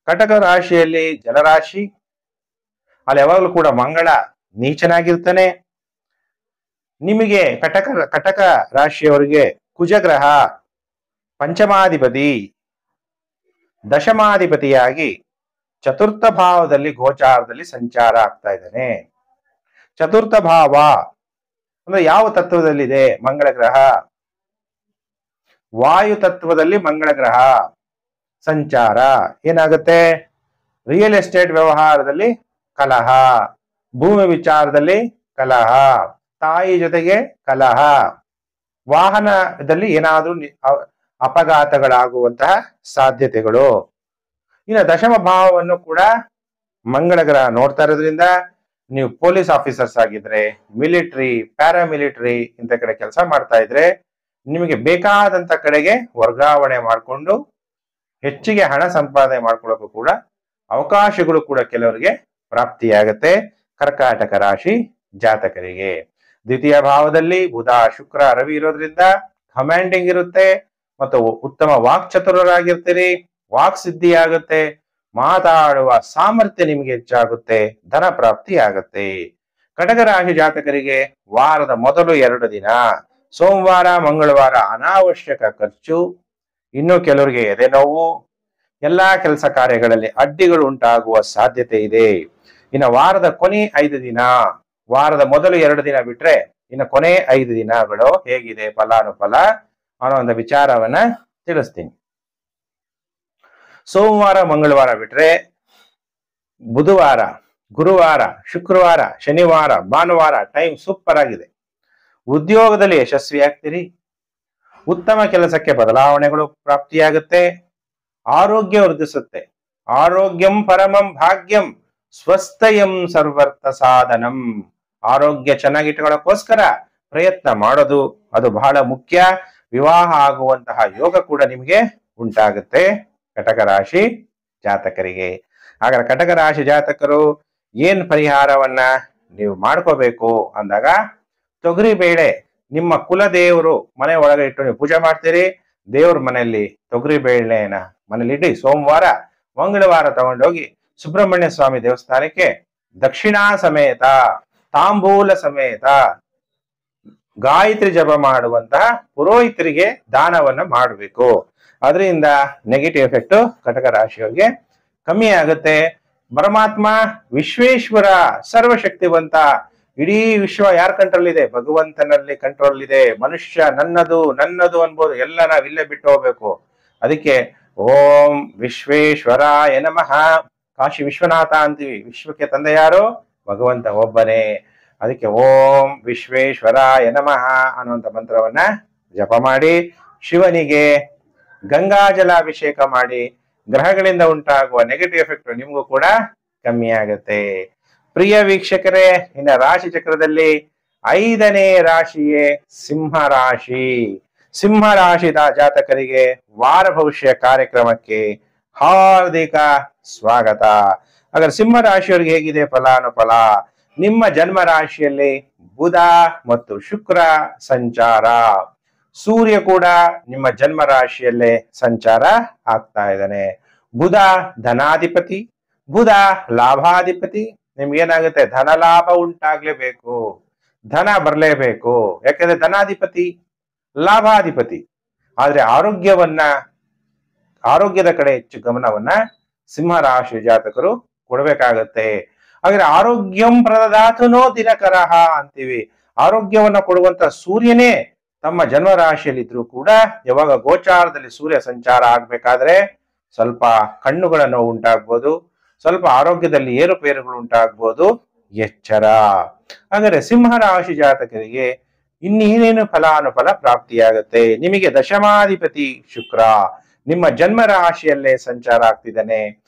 ಕಟಕ ರಾಶಿಯಲ್ಲಿ ಜಲರಾಶಿ, ಅಲ್ಲಿ ಯಾವಾಗಲೂ ಕೂಡ ಮಂಗಳ ನೀಚನಾಗಿರ್ತಾನೆ. ನಿಮಗೆ ಕಟಕ ರಾಶಿಯವರಿಗೆ ಕುಜಗ್ರಹ ಪಂಚಮಾಧಿಪತಿ ದಶಮಾಧಿಪತಿಯಾಗಿ ಚತುರ್ಥ ಭಾವದಲ್ಲಿ ಗೋಚಾರದಲ್ಲಿ ಸಂಚಾರ ಆಗ್ತಾ ಇದ್ದಾನೆ. ಚತುರ್ಥ ಭಾವ ಅಂದ್ರೆ ಯಾವ ತತ್ವದಲ್ಲಿದೆ? ಮಂಗಳ ಗ್ರಹ. ವಾಯು ತತ್ವದಲ್ಲಿ ಮಂಗಳ ಗ್ರಹ ಸಂಚಾರ ಏನಾಗುತ್ತೆ? ರಿಯಲ್ ಎಸ್ಟೇಟ್ ವ್ಯವಹಾರದಲ್ಲಿ ಕಲಹ, ಭೂಮಿ ವಿಚಾರದಲ್ಲಿ ಕಲಹ, ತಾಯಿ ಜೊತೆಗೆ ಕಲಹ, ವಾಹನದಲ್ಲಿ ಏನಾದ್ರೂ ಅಪಘಾತಗಳಾಗುವಂತಹ ಸಾಧ್ಯತೆಗಳು. ಇನ್ನು ದಶಮ ಭಾವವನ್ನು ಕೂಡ ಮಂಗಳ ಗ್ರಹ ನೋಡ್ತಾ ಇರೋದ್ರಿಂದ ನೀವು ಪೊಲೀಸ್ ಆಫೀಸರ್ಸ್ ಆಗಿದ್ರೆ, ಮಿಲಿಟರಿ, ಪ್ಯಾರಾಮಿಲಿಟರಿ ಇಂಥ ಕಡೆ ಕೆಲಸ ಮಾಡ್ತಾ ಇದ್ರೆ ನಿಮಗೆ ಬೇಕಾದಂತ ಕಡೆಗೆ ವರ್ಗಾವಣೆ ಮಾಡಿಕೊಂಡು ಹೆಚ್ಚಿಗೆ ಹಣ ಸಂಪಾದನೆ ಮಾಡ್ಕೊಳ್ಳೋಕ್ಕೂ ಕೂಡ ಅವಕಾಶಗಳು ಕೂಡ ಕೆಲವರಿಗೆ ಪ್ರಾಪ್ತಿಯಾಗತ್ತೆ. ಕರ್ಕಾಟಕ ರಾಶಿ ಜಾತಕರಿಗೆ ದ್ವಿತೀಯ ಭಾವದಲ್ಲಿ ಬುಧ ಶುಕ್ರ ರವಿ ಇರೋದ್ರಿಂದ ಕಮಾಂಡಿಂಗ್ ಇರುತ್ತೆ ಮತ್ತು ಉತ್ತಮ ವಾಕ್ಚತುರರಾಗಿರ್ತೀರಿ. ವಾಕ್ ಸಿದ್ಧಿ ಆಗುತ್ತೆ, ಮಾತಾಡುವ ಸಾಮರ್ಥ್ಯ ನಿಮಗೆ ಹೆಚ್ಚಾಗುತ್ತೆ, ಧನ ಪ್ರಾಪ್ತಿ ಆಗುತ್ತೆ. ಕಟಕ ರಾಶಿ ಜಾತಕರಿಗೆ ವಾರದ ಮೊದಲು 2 ದಿನ ಸೋಮವಾರ ಮಂಗಳವಾರ ಅನಾವಶ್ಯಕ ಖರ್ಚು, ಇನ್ನು ಕೆಲವರಿಗೆ ಎದೆನೋವು, ಎಲ್ಲಾ ಕೆಲಸ ಕಾರ್ಯಗಳಲ್ಲಿ ಅಡ್ಡಿಗಳು ಉಂಟಾಗುವ ಸಾಧ್ಯತೆ ಇದೆ. ಇನ್ನು ವಾರದ ಕೊನೆ 5 ದಿನ, ವಾರದ ಮೊದಲು 2 ದಿನ ಬಿಟ್ರೆ ಇನ್ನು ಕೊನೆ 5 ದಿನಗಳು ಹೇಗಿದೆ ಫಲಾನುಫಲ ಅನ್ನೋ ಒಂದು ವಿಚಾರವನ್ನ ತಿಳಿಸ್ತೀನಿ. ಸೋಮವಾರ ಮಂಗಳವಾರ ಬಿಟ್ರೆ ಬುಧವಾರ, ಗುರುವಾರ, ಶುಕ್ರವಾರ, ಶನಿವಾರ, ಭಾನುವಾರ ಟೈಮ್ ಸೂಪರ್ ಆಗಿದೆ. ಉದ್ಯೋಗದಲ್ಲಿ ಯಶಸ್ವಿ ಆಗ್ತೀರಿ. ಉತ್ತಮ ಕೆಲಸಕ್ಕೆ ಬದಲಾವಣೆಗಳು ಪ್ರಾಪ್ತಿಯಾಗುತ್ತೆ. ಆರೋಗ್ಯ ವೃದ್ಧಿಸುತ್ತೆ. ಆರೋಗ್ಯಂ ಪರಮಂ ಭಾಗ್ಯಂ ಸ್ವಸ್ಥಯಂ ಸರ್ವರ್ಥ ಸಾಧನಂ. ಆರೋಗ್ಯ ಚೆನ್ನಾಗಿಟ್ಟುಕೊಳ್ಳೋಕ್ಕೋಸ್ಕರ ಪ್ರಯತ್ನ ಮಾಡೋದು ಅದು ಬಹಳ ಮುಖ್ಯ. ವಿವಾಹ ಆಗುವಂತಹ ಯೋಗ ಕೂಡ ನಿಮಗೆ ಉಂಟಾಗುತ್ತೆ ಕಟಕ ರಾಶಿ ಜಾತಕರಿಗೆ. ಹಾಗಾದ್ರೆ ಕಟಕ ರಾಶಿ ಜಾತಕರು ಏನ್ ಪರಿಹಾರವನ್ನ ನೀವು ಮಾಡ್ಕೋಬೇಕು ಅಂದಾಗ, ತೊಗರಿ ಬೇಳೆ ನಿಮ್ಮ ಕುಲ ದೇವರು ಮನೆ ಒಳಗೆ ಇಟ್ಟು ನೀವು ಪೂಜೆ ಮಾಡ್ತೀರಿ. ದೇವ್ರ ಮನೆಯಲ್ಲಿ ತೊಗರಿ ಬೇಳೆನ ಮನೇಲಿ ಇಡಿ. ಸೋಮವಾರ ಮಂಗಳವಾರ ತಗೊಂಡೋಗಿ ಸುಬ್ರಹ್ಮಣ್ಯ ಸ್ವಾಮಿ ದೇವಸ್ಥಾನಕ್ಕೆ ದಕ್ಷಿಣಾ ಸಮೇತ ತಾಂಬೂಲ ಸಮೇತ ಗಾಯತ್ರಿ ಜಪ ಮಾಡುವಂತಹ ಪುರೋಹಿತರಿಗೆ ದಾನವನ್ನ ಮಾಡಬೇಕು. ಅದರಿಂದ ನೆಗೆಟಿವ್ ಎಫೆಕ್ಟ್ ಕಟಕ ರಾಶಿಯವರಿಗೆ ಕಮ್ಮಿ ಆಗುತ್ತೆ. ಪರಮಾತ್ಮ ವಿಶ್ವೇಶ್ವರ ಸರ್ವಶಕ್ತಿವಂತ, ಇಡೀ ವಿಶ್ವ ಯಾರ ಕಂಟ್ರೋಲ್ ಇದೆ? ಭಗವಂತನಲ್ಲಿ ಕಂಟ್ರೋಲ್ ಇದೆ. ಮನುಷ್ಯ ನನ್ನದು ನನ್ನದು ಅನ್ಬೋದು, ಎಲ್ಲ ನಾವ್ ಇಲ್ಲೇ ಬಿಟ್ಟು ಹೋಗ್ಬೇಕು. ಅದಕ್ಕೆ ಓಂ ವಿಶ್ವೇಶ್ವರಾಯ ನಮಃ. ಕಾಶಿ ವಿಶ್ವನಾಥ ಅಂತೀವಿ. ವಿಶ್ವಕ್ಕೆ ತಂದೆ ಯಾರು? ಭಗವಂತ ಒಬ್ಬನೇ. ಅದಕ್ಕೆ ಓಂ ವಿಶ್ವೇಶ್ವರಾಯ ನಮಃ ಅನ್ನುವಂಥ ಮಂತ್ರವನ್ನ ಜಪ ಮಾಡಿ, ಶಿವನಿಗೆ ಗಂಗಾಜಲಾಭಿಷೇಕ ಮಾಡಿ, ಗ್ರಹಗಳಿಂದ ಉಂಟಾಗುವ ನೆಗೆಟಿವ್ ಎಫೆಕ್ಟ್ ನಿಮಗೂ ಕೂಡ ಕಮ್ಮಿ ಆಗುತ್ತೆ. ಪ್ರಿಯ ವೀಕ್ಷಕರೇ, ಇನ್ನು ರಾಶಿ ಚಕ್ರದಲ್ಲಿ 5ನೇ ರಾಶಿಯೇ ಸಿಂಹ ರಾಶಿ. ಸಿಂಹ ರಾಶಿ ಜಾತಕರಿಗೆ ವಾರ ಭವಿಷ್ಯ ಕಾರ್ಯಕ್ರಮಕ್ಕೆ ಹಾರ್ದಿಕ ಸ್ವಾಗತ. ಹಾಗಾದ್ರೆ ಸಿಂಹ ರಾಶಿಯವರಿಗೆ ಹೇಗಿದೆ ಫಲಾನುಫಲ? ನಿಮ್ಮ ಜನ್ಮ ರಾಶಿಯಲ್ಲಿ ಬುಧ ಮತ್ತು ಶುಕ್ರ ಸಂಚಾರ, ಸೂರ್ಯ ಕೂಡ ನಿಮ್ಮ ಜನ್ಮ ರಾಶಿಯಲ್ಲೇ ಸಂಚಾರ ಆಗ್ತಾ ಇದ್ದಾನೆ. ಬುಧ ಧನಾಧಿಪತಿ, ಬುಧ ಲಾಭಾಧಿಪತಿ. ನಿಮ್ಗೇನಾಗುತ್ತೆ? ಧನ ಲಾಭ ಉಂಟಾಗ್ಲೇಬೇಕು, ಧನ ಬರ್ಲೇಬೇಕು. ಯಾಕಂದ್ರೆ ಧನಾಧಿಪತಿ ಲಾಭಾಧಿಪತಿ. ಆದ್ರೆ ಆರೋಗ್ಯದ ಕಡೆ ಹೆಚ್ಚು ಗಮನವನ್ನ ಸಿಂಹ ರಾಶಿ ಜಾತಕರು ಕೊಡ್ಬೇಕಾಗತ್ತೆ. ಹಾಗಾದ್ರೆ ಆರೋಗ್ಯಂ ಪ್ರದದಾತುನೋ ದಿನಕರಹ ಅಂತೀವಿ. ಆರೋಗ್ಯವನ್ನ ಕೊಡುವಂತ ಸೂರ್ಯನೇ ತಮ್ಮ ಜನ್ಮ ರಾಶಿಯಲ್ಲಿ ಇದ್ರೂ ಕೂಡ ಯಾವಾಗ ಗೋಚಾರದಲ್ಲಿ ಸೂರ್ಯ ಸಂಚಾರ ಆಗ್ಬೇಕಾದ್ರೆ ಸ್ವಲ್ಪ ಕಣ್ಣುಗಳ ನೋವು ಉಂಟಾಗ್ಬೋದು, ಸ್ವಲ್ಪ ಆರೋಗ್ಯದಲ್ಲಿ ಏರುಪೇರುಗಳು ಉಂಟಾಗ್ಬೋದು. ಎಚ್ಚರ. ಹಾಗಾದ್ರೆ ಸಿಂಹ ರಾಶಿ ಜಾತಕರಿಗೆ ಇನ್ನೇನೇನು ಫಲಾನುಫಲ ಪ್ರಾಪ್ತಿಯಾಗುತ್ತೆ? ನಿಮಗೆ ದಶಮಾಧಿಪತಿ ಶುಕ್ರ ನಿಮ್ಮ ಜನ್ಮ ರಾಶಿಯಲ್ಲೇ ಸಂಚಾರ ಆಗ್ತಿದ್ದಾನೆ.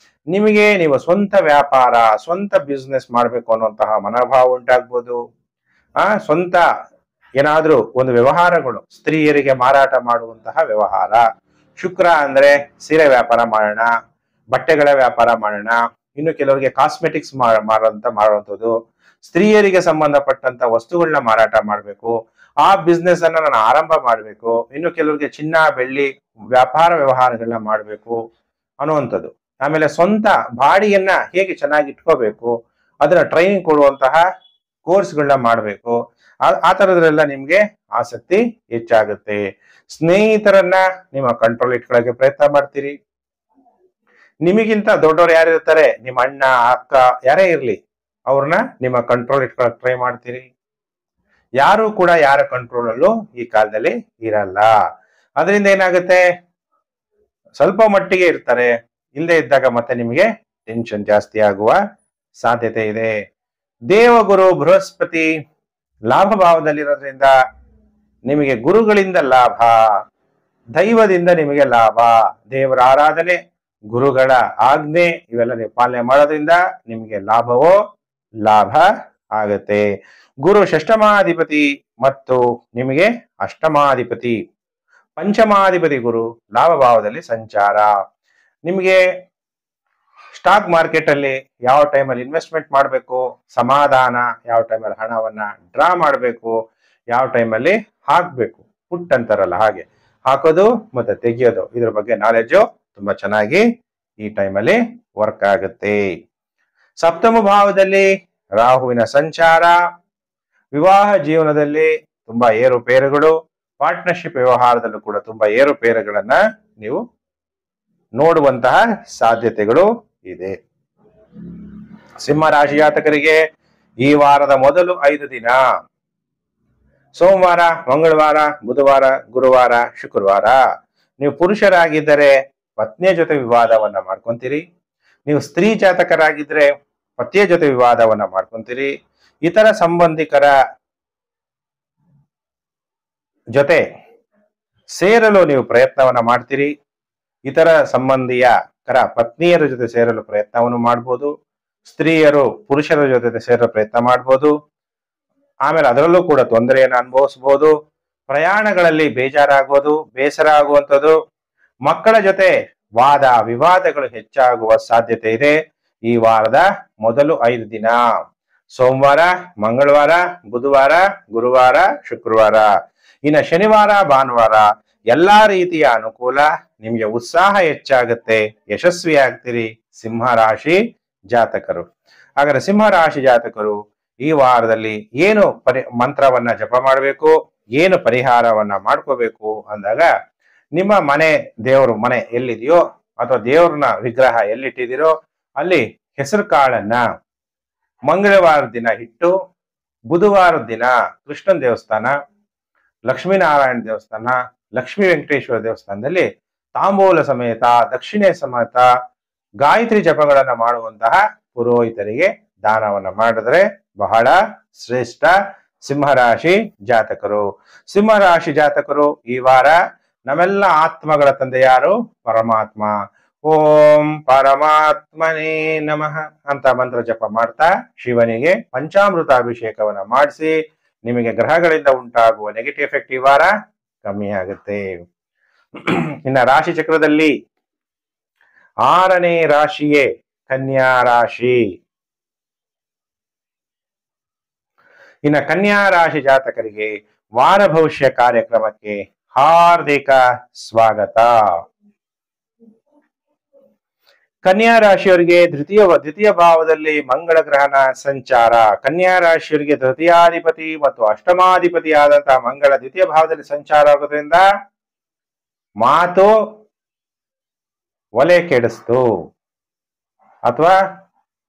ನಿಮಗೆ ನೀವು ಸ್ವಂತ ವ್ಯಾಪಾರ, ಸ್ವಂತ ಬಿಸ್ನೆಸ್ ಮಾಡ್ಬೇಕು ಅನ್ನುವಂತಹ ಮನೋಭಾವ ಉಂಟಾಗ್ಬೋದು. ಸ್ವಂತ ಏನಾದ್ರೂ ಒಂದು ವ್ಯವಹಾರಗಳು, ಸ್ತ್ರೀಯರಿಗೆ ಮಾರಾಟ ಮಾಡುವಂತಹ ವ್ಯವಹಾರ. ಶುಕ್ರ ಅಂದ್ರೆ ಸೀರೆ ವ್ಯಾಪಾರ ಮಾಡೋಣ, ಬಟ್ಟೆಗಳ ವ್ಯಾಪಾರ ಮಾಡೋಣ, ಇನ್ನು ಕೆಲವರಿಗೆ ಕಾಸ್ಮೆಟಿಕ್ಸ್ ಮಾಡುವಂಥದ್ದು, ಸ್ತ್ರೀಯರಿಗೆ ಸಂಬಂಧಪಟ್ಟಂತ ವಸ್ತುಗಳನ್ನ ಮಾರಾಟ ಮಾಡಬೇಕು, ಆ ಬಿಸ್ನೆಸ್ ಅನ್ನ ನಾನು ಆರಂಭ ಮಾಡಬೇಕು, ಇನ್ನು ಕೆಲವರಿಗೆ ಚಿನ್ನ ಬೆಳ್ಳಿ ವ್ಯಾಪಾರ ವ್ಯವಹಾರಗಳನ್ನ ಮಾಡಬೇಕು ಅನ್ನುವಂಥದ್ದು. ಆಮೇಲೆ ಸ್ವಂತ ಬಾಡಿಯನ್ನ ಹೇಗೆ ಚೆನ್ನಾಗಿ ಇಟ್ಕೋಬೇಕು ಅದನ್ನ ಟ್ರೈನಿಂಗ್ ಕೊಡುವಂತಹ ಕೋರ್ಸ್ಗಳನ್ನ ಮಾಡಬೇಕು. ಆ ತರದ್ರೆಲ್ಲ ನಿಮ್ಗೆ ಆಸಕ್ತಿ ಹೆಚ್ಚಾಗುತ್ತೆ. ಸ್ನೇಹಿತರನ್ನ ನಿಮ್ಮ ಕಂಟ್ರೋಲ್ ಇಟ್ಕೊಳ್ಳೋಕೆ ಪ್ರಯತ್ನ ಮಾಡ್ತೀರಿ. ನಿಮಗಿಂತ ದೊಡ್ಡವರು ಯಾರಿರ್ತಾರೆ, ನಿಮ್ಮ ಅಣ್ಣ ಅಕ್ಕ ಯಾರೇ ಇರ್ಲಿ, ಅವ್ರನ್ನ ನಿಮ್ಮ ಕಂಟ್ರೋಲ್ ಇಟ್ಕೊಳಕ್ ಟ್ರೈ ಮಾಡ್ತೀರಿ. ಯಾರು ಕೂಡ ಯಾರ ಕಂಟ್ರೋಲ್ ಅಲ್ಲೂ ಈ ಕಾಲದಲ್ಲಿ ಇರಲ್ಲ. ಅದರಿಂದ ಏನಾಗುತ್ತೆ, ಸ್ವಲ್ಪ ಮಟ್ಟಿಗೆ ಇರ್ತಾರೆ, ಇಲ್ಲದೆ ಇದ್ದಾಗ ಮತ್ತೆ ನಿಮಗೆ ಟೆನ್ಷನ್ ಜಾಸ್ತಿ ಆಗುವ ಸಾಧ್ಯತೆ ಇದೆ. ದೇವಗುರು ಬೃಹಸ್ಪತಿ ಲಾಭ ಭಾವದಲ್ಲಿರೋದ್ರಿಂದ ನಿಮಗೆ ಗುರುಗಳಿಂದ ಲಾಭ, ದೈವದಿಂದ ನಿಮಗೆ ಲಾಭ, ದೇವರ ಆರಾಧನೆ, ಗುರುಗಳ ಆಜ್ಞೆ ಇವೆಲ್ಲ ನೀವು ಪಾಲನೆ ಮಾಡೋದ್ರಿಂದ ನಿಮಗೆ ಲಾಭವೋ ಲಾಭ ಆಗತ್ತೆ. ಗುರು ಷಷ್ಠಮಾಧಿಪತಿ ಮತ್ತು ನಿಮಗೆ ಅಷ್ಟಮಾಧಿಪತಿ, ಪಂಚಮಾಧಿಪತಿ ಗುರು ಲಾಭ ಭಾವದಲ್ಲಿ ಸಂಚಾರ. ನಿಮಗೆ ಸ್ಟಾಕ್ ಮಾರ್ಕೆಟ್ ಅಲ್ಲಿ ಯಾವ ಟೈಮಲ್ಲಿ ಇನ್ವೆಸ್ಟ್ಮೆಂಟ್ ಮಾಡಬೇಕು, ಸಮಾಧಾನ, ಯಾವ ಟೈಮಲ್ಲಿ ಹಣವನ್ನ ಡ್ರಾ ಮಾಡಬೇಕು, ಯಾವ ಟೈಮಲ್ಲಿ ಹಾಕ್ಬೇಕು, ಪುಟ್ ಅಂತಾರಲ್ಲ ಹಾಗೆ ಹಾಕೋದು ಮತ್ತೆ ತೆಗಿಯೋದು, ಇದ್ರ ಬಗ್ಗೆ ನಾಲೆಡ್ಜು ತುಂಬಾ ಚೆನ್ನಾಗಿ ಈ ಟೈಮಲ್ಲಿ ವರ್ಕ್ ಆಗುತ್ತೆ. ಸಪ್ತಮ ಭಾವದಲ್ಲಿ ರಾಹುವಿನ ಸಂಚಾರ, ವಿವಾಹ ಜೀವನದಲ್ಲಿ ತುಂಬಾ ಏರುಪೇರುಗಳು, ಪಾರ್ಟ್ನರ್ಶಿಪ್ ವ್ಯವಹಾರದಲ್ಲೂ ಕೂಡ ತುಂಬಾ ಏರುಪೇರುಗಳನ್ನ ನೀವು ನೋಡುವಂತಹ ಸಾಧ್ಯತೆಗಳು ಇದೆ. ಸಿಂಹ ರಾಶಿ ಜಾತಕರಿಗೆ ಈ ವಾರದ ಮೊದಲು 5 ದಿನ ಸೋಮವಾರ, ಮಂಗಳವಾರ, ಬುಧವಾರ, ಗುರುವಾರ, ಶುಕ್ರವಾರ ನೀವು ಪುರುಷರಾಗಿದ್ದರೆ ಪತ್ನಿಯ ಜೊತೆ ವಿವಾದವನ್ನ ಮಾಡ್ಕೊಂತೀರಿ. ನೀವು ಸ್ತ್ರೀ ಜಾತಕರಾಗಿದ್ರೆ ಪತಿಯ ಜೊತೆ ವಿವಾದವನ್ನ ಮಾಡ್ಕೊಂತೀರಿ. ಇತರ ಸಂಬಂಧಿಕರ ಜೊತೆ ಸೇರಲು ನೀವು ಪ್ರಯತ್ನವನ್ನ ಮಾಡ್ತೀರಿ. ಇತರ ಸಂಬಂಧಿಯರ ಪತ್ನಿಯರ ಜೊತೆ ಸೇರಲು ಪ್ರಯತ್ನವನ್ನು ಮಾಡ್ಬೋದು. ಸ್ತ್ರೀಯರು ಪುರುಷರ ಜೊತೆ ಸೇರಲು ಪ್ರಯತ್ನ ಮಾಡ್ಬೋದು. ಆಮೇಲೆ ಅದರಲ್ಲೂ ಕೂಡ ತೊಂದರೆಯನ್ನು ಅನುಭವಿಸಬಹುದು. ಪ್ರಯಾಣಗಳಲ್ಲಿ ಬೇಜಾರಾಗೋದು, ಬೇಸರ ಆಗುವಂಥದ್ದು, ಮಕ್ಕಳ ಜೊತೆ ವಾದ ವಿವಾದಗಳು ಹೆಚ್ಚಾಗುವ ಸಾಧ್ಯತೆ ಇದೆ ಈ ವಾರದ ಮೊದಲು 5 ದಿನ ಸೋಮವಾರ, ಮಂಗಳವಾರ, ಬುಧವಾರ, ಗುರುವಾರ, ಶುಕ್ರವಾರ. ಇನ್ನು ಶನಿವಾರ, ಭಾನುವಾರ ಎಲ್ಲಾ ರೀತಿಯ ಅನುಕೂಲ, ನಿಮ್ಗೆ ಉತ್ಸಾಹ ಹೆಚ್ಚಾಗುತ್ತೆ, ಯಶಸ್ವಿ ಆಗ್ತೀರಿ ಸಿಂಹ ರಾಶಿ ಜಾತಕರು. ಹಾಗಾದ್ರೆ ಸಿಂಹ ರಾಶಿ ಜಾತಕರು ಈ ವಾರದಲ್ಲಿ ಏನು ಮಂತ್ರವನ್ನ ಜಪ ಮಾಡಬೇಕು, ಏನು ಪರಿಹಾರವನ್ನ ಮಾಡ್ಕೋಬೇಕು ಅಂದಾಗ, ನಿಮ್ಮ ಮನೆ ದೇವರು ಮನೆ ಎಲ್ಲಿದೆಯೋ ಅಥವಾ ದೇವ್ರನ್ನ ವಿಗ್ರಹ ಎಲ್ಲಿಟ್ಟಿದ್ದೀರೋ ಅಲ್ಲಿ ಹೆಸರು ಕಾಳನ್ನ ಮಂಗಳವಾರ ದಿನ ಇಟ್ಟು, ಬುಧವಾರದ ದಿನ ಕೃಷ್ಣನ ದೇವಸ್ಥಾನ, ಲಕ್ಷ್ಮೀನಾರಾಯಣ ದೇವಸ್ಥಾನ, ಲಕ್ಷ್ಮೀ ವೆಂಕಟೇಶ್ವರ ದೇವಸ್ಥಾನದಲ್ಲಿ ತಾಂಬೂಲ ಸಮೇತ, ದಕ್ಷಿಣೆ ಸಮೇತ ಗಾಯತ್ರಿ ಜಪಗಳನ್ನ ಮಾಡುವಂತಹ ಪುರೋಹಿತರಿಗೆ ದಾನವನ್ನ ಮಾಡಿದ್ರೆ ಬಹಳ ಶ್ರೇಷ್ಠ ಸಿಂಹರಾಶಿ ಜಾತಕರು. ಸಿಂಹರಾಶಿ ಜಾತಕರು ಈ ವಾರ ನಮ್ಮೆಲ್ಲ ಆತ್ಮಗಳ ತಂದೆ ಯಾರು? ಪರಮಾತ್ಮ. ಓಂ ಪರಮಾತ್ಮನೇ ನಮಃ ಅಂತ ಮಂತ್ರ ಜಪ ಮಾಡ್ತಾ ಶಿವನಿಗೆ ಪಂಚಾಮೃತ ಅಭಿಷೇಕವನ್ನ ಮಾಡಿಸಿ ನಿಮಗೆ ಗ್ರಹಗಳಿಂದ ಉಂಟಾಗುವ ನೆಗೆಟಿವ್ ಎಫೆಕ್ಟ್ ಈ ವಾರ ಕಮ್ಮಿ ಆಗುತ್ತೆ. ಇನ್ನ ರಾಶಿ ಚಕ್ರದಲ್ಲಿ 6ನೇ ರಾಶಿಯೇ ಕನ್ಯಾ ರಾಶಿ. ಇನ್ನ ಕನ್ಯಾ ರಾಶಿ ಜಾತಕರಿಗೆ ವಾರ ಭವಿಷ್ಯ ಕಾರ್ಯಕ್ರಮಕ್ಕೆ ಹಾರ್ದಿಕ ಸ್ವಾಗತ. ಕನ್ಯಾ ರಾಶಿಯವರಿಗೆ ದ್ವಿತೀಯ ಭಾವದಲ್ಲಿ ಮಂಗಳ ಗ್ರಹನ ಸಂಚಾರ. ಕನ್ಯಾ ರಾಶಿಯವರಿಗೆ ತೃತೀಯಾಧಿಪತಿ ಮತ್ತು ಅಷ್ಟಮಾಧಿಪತಿ ಆದಂತಹ ಮಂಗಳ ದ್ವಿತೀಯ ಭಾವದಲ್ಲಿ ಸಂಚಾರ ಆಗೋದ್ರಿಂದ ಮಾತು ಒಲೆ ಕೆಡಿಸ್ತು, ಅಥವಾ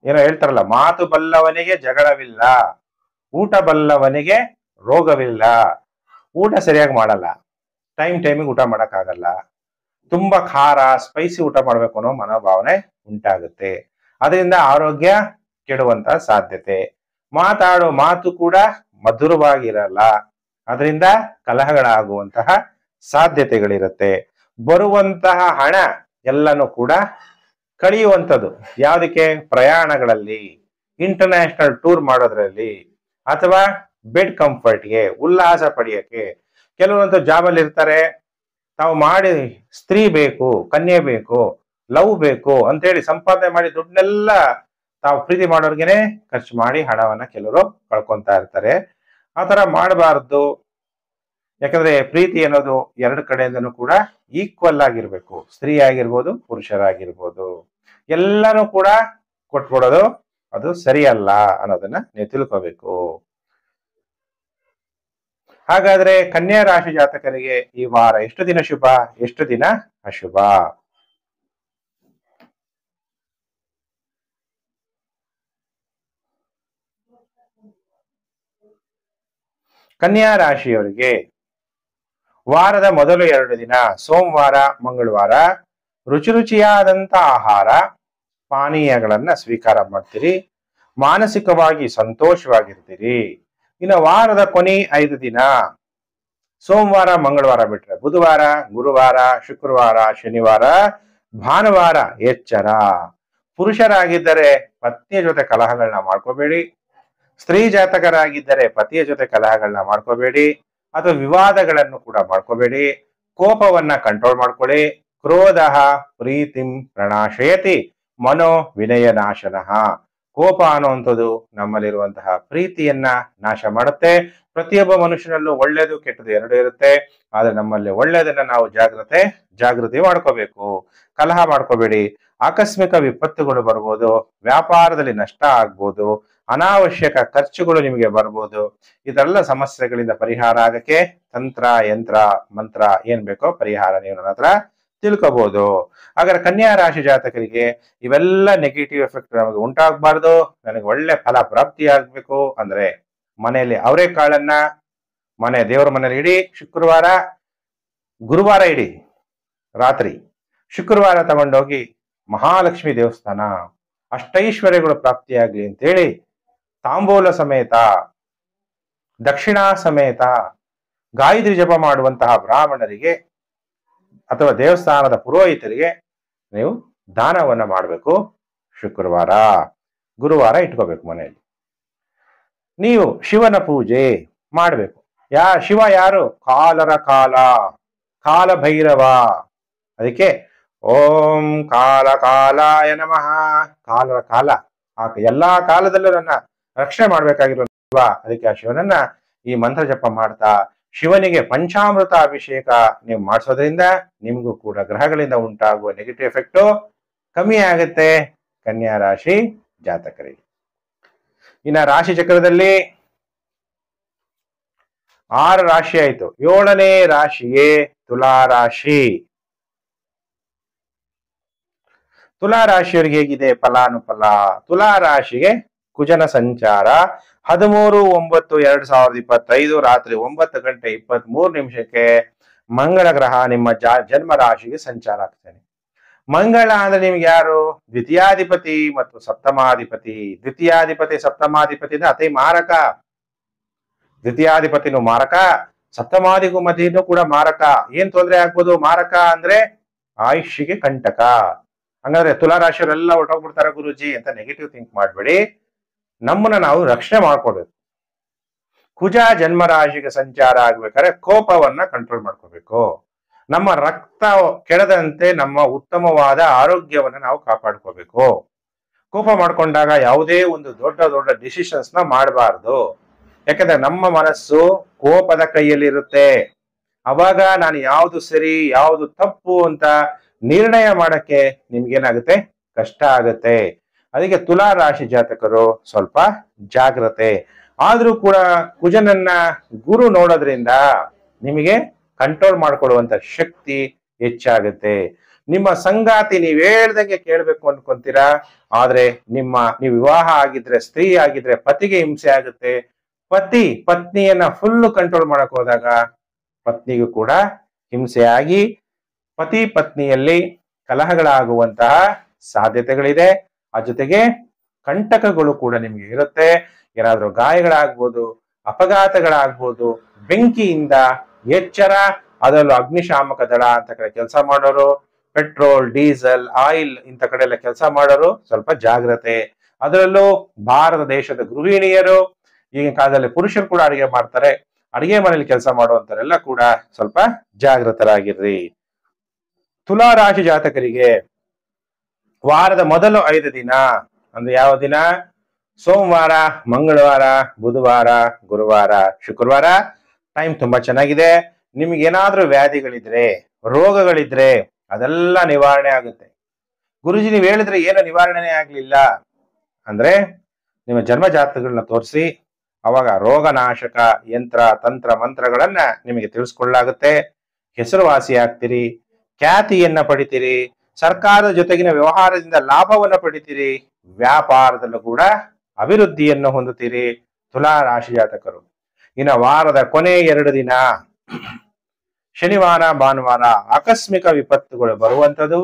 ಏನೋ ಹೇಳ್ತಾರಲ್ಲ, ಮಾತು ಬಲ್ಲವನಿಗೆ ಜಗಳವಿಲ್ಲ, ಊಟ ಬಲ್ಲವನಿಗೆ ರೋಗವಿಲ್ಲ. ಊಟ ಸರಿಯಾಗಿ ಮಾಡಲ್ಲ, ಟೈಮಿಗೆ ಊಟ ಮಾಡಕ್ಕಾಗಲ್ಲ, ತುಂಬಾ ಖಾರ ಸ್ಪೈಸಿ ಊಟ ಮಾಡ್ಬೇಕು ಅನ್ನೋ ಮನೋಭಾವನೆ ಉಂಟಾಗುತ್ತೆ. ಅದರಿಂದ ಆರೋಗ್ಯ ಕೆಡುವಂತ ಸಾಧ್ಯತೆ. ಮಾತಾಡೋ ಮಾತು ಕೂಡ ಮಧುರವಾಗಿರಲ್ಲ, ಅದರಿಂದ ಕಲಹಗಳಾಗುವಂತಹ ಸಾಧ್ಯತೆಗಳಿರುತ್ತೆ. ಬರುವಂತಹ ಹಣ ಎಲ್ಲನೂ ಕೂಡ ಕಳೆಯುವಂಥದ್ದು. ಯಾವುದಕ್ಕೆ? ಪ್ರಯಾಣಗಳಲ್ಲಿ, ಇಂಟರ್ನ್ಯಾಷನಲ್ ಟೂರ್ ಮಾಡೋದ್ರಲ್ಲಿ, ಅಥವಾ ಬೆಡ್ ಕಂಫರ್ಟ್ಗೆ, ಉಲ್ಲಾಸ ಪಡೆಯಕ್ಕೆ. ಕೆಲವೊಂದು ಜಾಬಲ್ಲಿ ಇರ್ತಾರೆ, ತಾವು ಮಾಡಿ ಸ್ತ್ರೀ ಬೇಕು, ಕನ್ಯೆ ಬೇಕು, ಲವ್ ಬೇಕು ಅಂತೇಳಿ ಸಂಪಾದನೆ ಮಾಡಿ ದುಡ್ಡನ್ನೆಲ್ಲ ತಾವು ಪ್ರೀತಿ ಮಾಡೋರ್ಗೆನೆ ಖರ್ಚು ಮಾಡಿ ಹಣವನ್ನ ಕೆಲವರು ಕಳ್ಕೊಂತಾ ಇರ್ತಾರೆ. ಆ ತರ ಮಾಡಬಾರ್ದು. ಯಾಕಂದ್ರೆ ಪ್ರೀತಿ ಅನ್ನೋದು ಎರಡು ಕಡೆಯಿಂದನೂ ಕೂಡ ಈಕ್ವಲ್ ಆಗಿರ್ಬೇಕು. ಸ್ತ್ರೀ ಆಗಿರ್ಬೋದು, ಪುರುಷರಾಗಿರ್ಬೋದು, ಎಲ್ಲಾನು ಕೂಡ ಕೊಟ್ಕೊಡೋದು ಅದು ಸರಿಯಲ್ಲ ಅನ್ನೋದನ್ನ ನೀವು ತಿಳ್ಕೋಬೇಕು. ಹಾಗಾದ್ರೆ ಕನ್ಯಾ ರಾಶಿ ಜಾತಕರಿಗೆ ಈ ವಾರ ಎಷ್ಟು ದಿನ ಶುಭ, ಎಷ್ಟು ದಿನ ಅಶುಭ? ಕನ್ಯಾ ರಾಶಿಯವರಿಗೆ ವಾರದ ಮೊದಲು 2 ದಿನ ಸೋಮವಾರ, ಮಂಗಳವಾರ ರುಚಿಯಾದಂತ ಆಹಾರ ಪಾನೀಯಗಳನ್ನ ಸ್ವೀಕಾರ ಮಾಡ್ತೀರಿ. ಮಾನಸಿಕವಾಗಿ ಸಂತೋಷವಾಗಿರ್ತೀರಿ. ಇನ್ನು ವಾರದ ಕೊನೆ 5 ದಿನ ಸೋಮವಾರ, ಮಂಗಳವಾರ ಬಿಟ್ರೆ ಬುಧವಾರ, ಗುರುವಾರ, ಶುಕ್ರವಾರ, ಶನಿವಾರ, ಭಾನುವಾರ ಎಚ್ಚರ. ಪುರುಷರಾಗಿದ್ದರೆ ಪತ್ನಿಯ ಜೊತೆ ಕಲಹಗಳನ್ನ ಮಾಡ್ಕೋಬೇಡಿ. ಸ್ತ್ರೀ ಜಾತಕರಾಗಿದ್ದರೆ ಪತಿಯ ಜೊತೆ ಕಲಹಗಳನ್ನ ಮಾಡ್ಕೋಬೇಡಿ ಅಥವಾ ವಿವಾದಗಳನ್ನು ಕೂಡ ಮಾಡ್ಕೋಬೇಡಿ. ಕೋಪವನ್ನ ಕಂಟ್ರೋಲ್ ಮಾಡ್ಕೊಳ್ಳಿ. ಕ್ರೋಧ ಪ್ರೀತಿಂ ಪ್ರಣಾಶಯತಿ ಮನೋ ವಿನಯ ನಾಶನಃ. ಕೋಪ ಅನ್ನುವಂಥದ್ದು ನಮ್ಮಲ್ಲಿರುವಂತಹ ಪ್ರೀತಿಯನ್ನ ನಾಶ ಮಾಡುತ್ತೆ. ಪ್ರತಿಯೊಬ್ಬ ಮನುಷ್ಯನಲ್ಲೂ ಒಳ್ಳೇದು ಕೆಟ್ಟದು ಎರಡು ಇರುತ್ತೆ. ಆದ್ರೆ ನಮ್ಮಲ್ಲಿ ಒಳ್ಳೇದನ್ನ ನಾವು ಜಾಗೃತಿ ಮಾಡ್ಕೋಬೇಕು. ಕಲಹ ಮಾಡ್ಕೋಬೇಡಿ. ಆಕಸ್ಮಿಕ ವಿಪತ್ತುಗಳು ಬರ್ಬೋದು, ವ್ಯಾಪಾರದಲ್ಲಿ ನಷ್ಟ ಆಗ್ಬೋದು, ಅನಾವಶ್ಯಕ ಖರ್ಚುಗಳು ನಿಮಗೆ ಬರ್ಬೋದು. ಇದೆಲ್ಲ ಸಮಸ್ಯೆಗಳಿಂದ ಪರಿಹಾರ ಆಗಕ್ಕೆ ತಂತ್ರ, ಯಂತ್ರ, ಮಂತ್ರ ಏನ್ ಬೇಕೋ ಪರಿಹಾರ ನೀವು ನನ್ನ ಹತ್ರ ತಿಳ್ಕೋಬಹುದು. ಹಾಗಾದ್ರೆ ಕನ್ಯಾ ರಾಶಿ ಜಾತಕರಿಗೆ ಇವೆಲ್ಲ ನೆಗೆಟಿವ್ ಎಫೆಕ್ಟ್ ನಮಗೆ ಉಂಟಾಗಬಾರ್ದು, ನನಗೆ ಒಳ್ಳೆ ಫಲ ಪ್ರಾಪ್ತಿ ಆಗ್ಬೇಕು ಅಂದ್ರೆ ಮನೆಯಲ್ಲಿ ಅವರೆಕಾಳನ್ನ ದೇವರ ಮನೇಲಿ ಇಡಿ. ಶುಕ್ರವಾರ, ಗುರುವಾರ ಇಡಿ ರಾತ್ರಿ, ಶುಕ್ರವಾರ ತಗೊಂಡೋಗಿ ಮಹಾಲಕ್ಷ್ಮಿ ದೇವಸ್ಥಾನ ಅಷ್ಟೈಶ್ವರ್ಯಗಳು ಪ್ರಾಪ್ತಿಯಾಗ್ಲಿ ಅಂತೇಳಿ ತಾಂಬೂಲ ಸಮೇತ, ದಕ್ಷಿಣಾ ಸಮೇತ ಗಾಯತ್ರಿ ಜಪ ಮಾಡುವಂತಹ ಬ್ರಾಹ್ಮಣರಿಗೆ ಅಥವಾ ದೇವಸ್ಥಾನದ ಪುರೋಹಿತರಿಗೆ ನೀವು ದಾನವನ್ನ ಮಾಡಬೇಕು. ಶುಕ್ರವಾರ, ಗುರುವಾರ ಇಟ್ಕೋಬೇಕು ಮನೆಯಲ್ಲಿ. ನೀವು ಶಿವನ ಪೂಜೆ ಮಾಡಬೇಕು. ಶಿವ ಯಾರು? ಕಾಲರ ಕಾಲ ಭೈರವ. ಅದಕ್ಕೆ ಓಂ ಕಾಲಾಯ ನಮಃ. ಕಾಲರ ಕಾಲ, ಎಲ್ಲಾ ಕಾಲದಲ್ಲೂ ನನ್ನ ರಕ್ಷಣೆ ಮಾಡ್ಬೇಕಾಗಿರೋ ಶಿವ. ಅದಕ್ಕೆ ಆ ಶಿವನನ್ನ ಈ ಮಂತ್ರ ಜಪ ಮಾಡ್ತಾ ಶಿವನಿಗೆ ಪಂಚಾಮೃತ ಅಭಿಷೇಕ ನೀವು ಮಾಡಿಸೋದ್ರಿಂದ ನಿಮ್ಗೂ ಕೂಡ ಗ್ರಹಗಳಿಂದ ಉಂಟಾಗುವ ನೆಗೆಟಿವ್ ಎಫೆಕ್ಟ್ ಕಮ್ಮಿ ಆಗುತ್ತೆ ಕನ್ಯಾ ರಾಶಿ ಜಾತಕರಿಗೆ. ಇನ್ನ ರಾಶಿ ಚಕ್ರದಲ್ಲಿ 6 ರಾಶಿ ಆಯ್ತು. 7ನೇ ರಾಶಿಯೇ ತುಲಾ ರಾಶಿ. ತುಲಾ ರಾಶಿಯವರಿಗೆ ಹೇಗಿದೆ ಫಲಾನುಫಲ? ತುಲಾ ರಾಶಿಗೆ ಕುಜನ ಸಂಚಾರ 13/9/2025 ರಾತ್ರಿ 9:23 ಮಂಗಳ ಗ್ರಹ ನಿಮ್ಮ ಜನ್ಮ ರಾಶಿಗೆ ಸಂಚಾರ ಆಗ್ತಾನೆ. ಮಂಗಳ ಅಂದ್ರೆ ನಿಮ್ಗೆ ಯಾರು? ದ್ವಿತೀಯಾಧಿಪತಿ ಮತ್ತು ಸಪ್ತಮಾಧಿಪತಿ. ದ್ವಿತೀಯಾಧಿಪತಿ ಸಪ್ತಮಾಧಿಪತಿ ಅಂದ್ರೆ ಅತಿ ಮಾರಕ. ದ್ವಿತೀಯಾಧಿಪತಿನೂ ಮಾರಕ, ಸಪ್ತಮಾಧಿಪತಿನೂ ಕೂಡ ಮಾರಕ. ಏನ್ ತೊಂದರೆ ಆಗ್ಬೋದು? ಮಾರಕ ಅಂದ್ರೆ ಆಯುಷ್ಯಗೆ ಕಂಟಕ. ಹಂಗಾದ್ರೆ ತುಲಾ ರಾಶಿಯವರೆಲ್ಲ ಹೊರಟೋಗ್ಬಿಡ್ತಾರ ಗುರುಜಿ ಅಂತ ನೆಗೆಟಿವ್ ಥಿಂಕ್ ಮಾಡ್ಬೇಡಿ. ನಮ್ಮನ್ನ ನಾವು ರಕ್ಷಣೆ ಮಾಡ್ಕೋಬೇಕು. ಕುಜ ಜನ್ಮ ರಾಶಿಗೆ ಸಂಚಾರ ಆಗ್ಬೇಕಾದ್ರೆ ಕೋಪವನ್ನ ಕಂಟ್ರೋಲ್ ಮಾಡ್ಕೋಬೇಕು. ನಮ್ಮ ರಕ್ತ ಕೆಡದಂತೆ ನಮ್ಮ ಉತ್ತಮವಾದ ಆರೋಗ್ಯವನ್ನ ನಾವು ಕಾಪಾಡ್ಕೋಬೇಕು. ಕೋಪ ಮಾಡ್ಕೊಂಡಾಗ ಯಾವುದೇ ಒಂದು ದೊಡ್ಡ ಡಿಸಿಷನ್ಸ್ ನ ಮಾಡಬಾರ್ದು. ಯಾಕಂದ್ರೆ ನಮ್ಮ ಮನಸ್ಸು ಕೋಪದ ಕೈಯಲ್ಲಿರುತ್ತೆ. ಅವಾಗ ನಾನು ಯಾವುದು ಸರಿ ಯಾವುದು ತಪ್ಪು ಅಂತ ನಿರ್ಣಯ ಮಾಡಕ್ಕೆ ನಿಮ್ಗೇನಾಗುತ್ತೆ? ಕಷ್ಟ ಆಗುತ್ತೆ. ಅದಕ್ಕೆ ತುಲಾ ರಾಶಿ ಜಾತಕರು ಸ್ವಲ್ಪ ಜಾಗ್ರತೆ. ಆದ್ರೂ ಕೂಡ ಕುಜನನ್ನ ಗುರು ನೋಡೋದ್ರಿಂದ ನಿಮಗೆ ಕಂಟ್ರೋಲ್ ಮಾಡ್ಕೊಳ್ಳುವಂತ ಶಕ್ತಿ ಹೆಚ್ಚಾಗುತ್ತೆ. ನಿಮ್ಮ ಸಂಗಾತಿ ನೀವ್ ಹೇಳ್ದಂಗೆ ಕೇಳ್ಬೇಕು ಅನ್ಕೊಂತೀರಾ, ಆದ್ರೆ ನೀವು ವಿವಾಹ ಆಗಿದ್ರೆ, ಸ್ತ್ರೀ ಆಗಿದ್ರೆ ಪತಿಗೆ ಹಿಂಸೆ ಆಗುತ್ತೆ. ಪತಿ ಪತ್ನಿಯನ್ನ ಫುಲ್ ಕಂಟ್ರೋಲ್ ಮಾಡಕ್ ಹೋದಾಗ ಪತ್ನಿಗೂ ಕೂಡ ಹಿಂಸೆ ಆಗಿ ಪತಿ ಪತ್ನಿಯಲ್ಲಿ ಕಲಹಗಳಾಗುವಂತಹ ಸಾಧ್ಯತೆಗಳಿದೆ. ಆ ಜೊತೆಗೆ ಕಂಟಕಗಳು ಕೂಡ ನಿಮ್ಗೆ ಇರುತ್ತೆ. ಏನಾದ್ರೂ ಗಾಯಗಳಾಗ್ಬೋದು, ಅಪಘಾತಗಳಾಗ್ಬೋದು. ಬೆಂಕಿಯಿಂದ ಎಚ್ಚರ. ಅದರಲ್ಲೂ ಅಗ್ನಿಶಾಮಕ ದಳ ಅಂತ ಕಡೆ ಕೆಲಸ ಮಾಡೋರು, ಪೆಟ್ರೋಲ್, ಡೀಸೆಲ್, ಆಯಿಲ್ ಇಂಥ ಕಡೆ ಎಲ್ಲ ಕೆಲಸ ಮಾಡೋರು ಸ್ವಲ್ಪ ಜಾಗ್ರತೆ. ಅದರಲ್ಲೂ ಭಾರತ ದೇಶದ ಗೃಹಿಣಿಯರು, ಈಗಿನ ಕಾಲದಲ್ಲಿ ಪುರುಷರು ಕೂಡ ಅಡಿಗೆ ಮಾಡ್ತಾರೆ, ಅಡಿಗೆ ಮನೆಯಲ್ಲಿ ಕೆಲಸ ಮಾಡುವಂತರೆಲ್ಲ ಕೂಡ ಸ್ವಲ್ಪ ಜಾಗೃತರಾಗಿರ್ರಿ. ತುಲಾ ರಾಶಿ ಜಾತಕರಿಗೆ ವಾರದ ಮೊದಲು 5 ದಿನ ಅಂದ್ರೆ ಯಾವ ದಿನ? ಸೋಮವಾರ, ಮಂಗಳವಾರ, ಬುಧವಾರ, ಗುರುವಾರ, ಶುಕ್ರವಾರ. ಟೈಮ್ ತುಂಬಾ ಚೆನ್ನಾಗಿದೆ. ನಿಮ್ಗೆ ಏನಾದ್ರೂ ವ್ಯಾಧಿಗಳಿದ್ರೆ, ರೋಗಗಳಿದ್ರೆ ಅದೆಲ್ಲ ನಿವಾರಣೆ ಆಗುತ್ತೆ. ಗುರುಜಿ ನೀವು ಹೇಳಿದ್ರೆ ಏನು ನಿವಾರಣೆನೇ ಆಗ್ಲಿಲ್ಲ ಅಂದ್ರೆ ನಿಮ್ಮ ಜನ್ಮ ಜಾತಕಗಳನ್ನ ತೋರಿಸಿ ಅವಾಗ ರೋಗನಾಶಕ ಯಂತ್ರ ತಂತ್ರ ಮಂತ್ರಗಳನ್ನ ನಿಮಗೆ ತಿಳಿಸ್ಕೊಳ್ಳಾಗುತ್ತೆ. ಹೆಸರುವಾಸಿ ಆಗ್ತೀರಿ, ಖ್ಯಾತಿಯನ್ನ ಪಡಿತೀರಿ, ಸರ್ಕಾರದ ಜೊತೆಗಿನ ವ್ಯವಹಾರದಿಂದ ಲಾಭವನ್ನ ಪಡಿತೀರಿ, ವ್ಯಾಪಾರದಲ್ಲೂ ಕೂಡ ಅಭಿವೃದ್ಧಿಯನ್ನು ಹೊಂದುತ್ತೀರಿ ತುಲಾ ರಾಶಿ ಜಾತಕರು. ಇನ್ನು ವಾರದ ಕೊನೆ 2 ದಿನ ಶನಿವಾರ ಭಾನುವಾರ ಆಕಸ್ಮಿಕ ವಿಪತ್ತುಗಳು ಬರುವಂಥದ್ದು,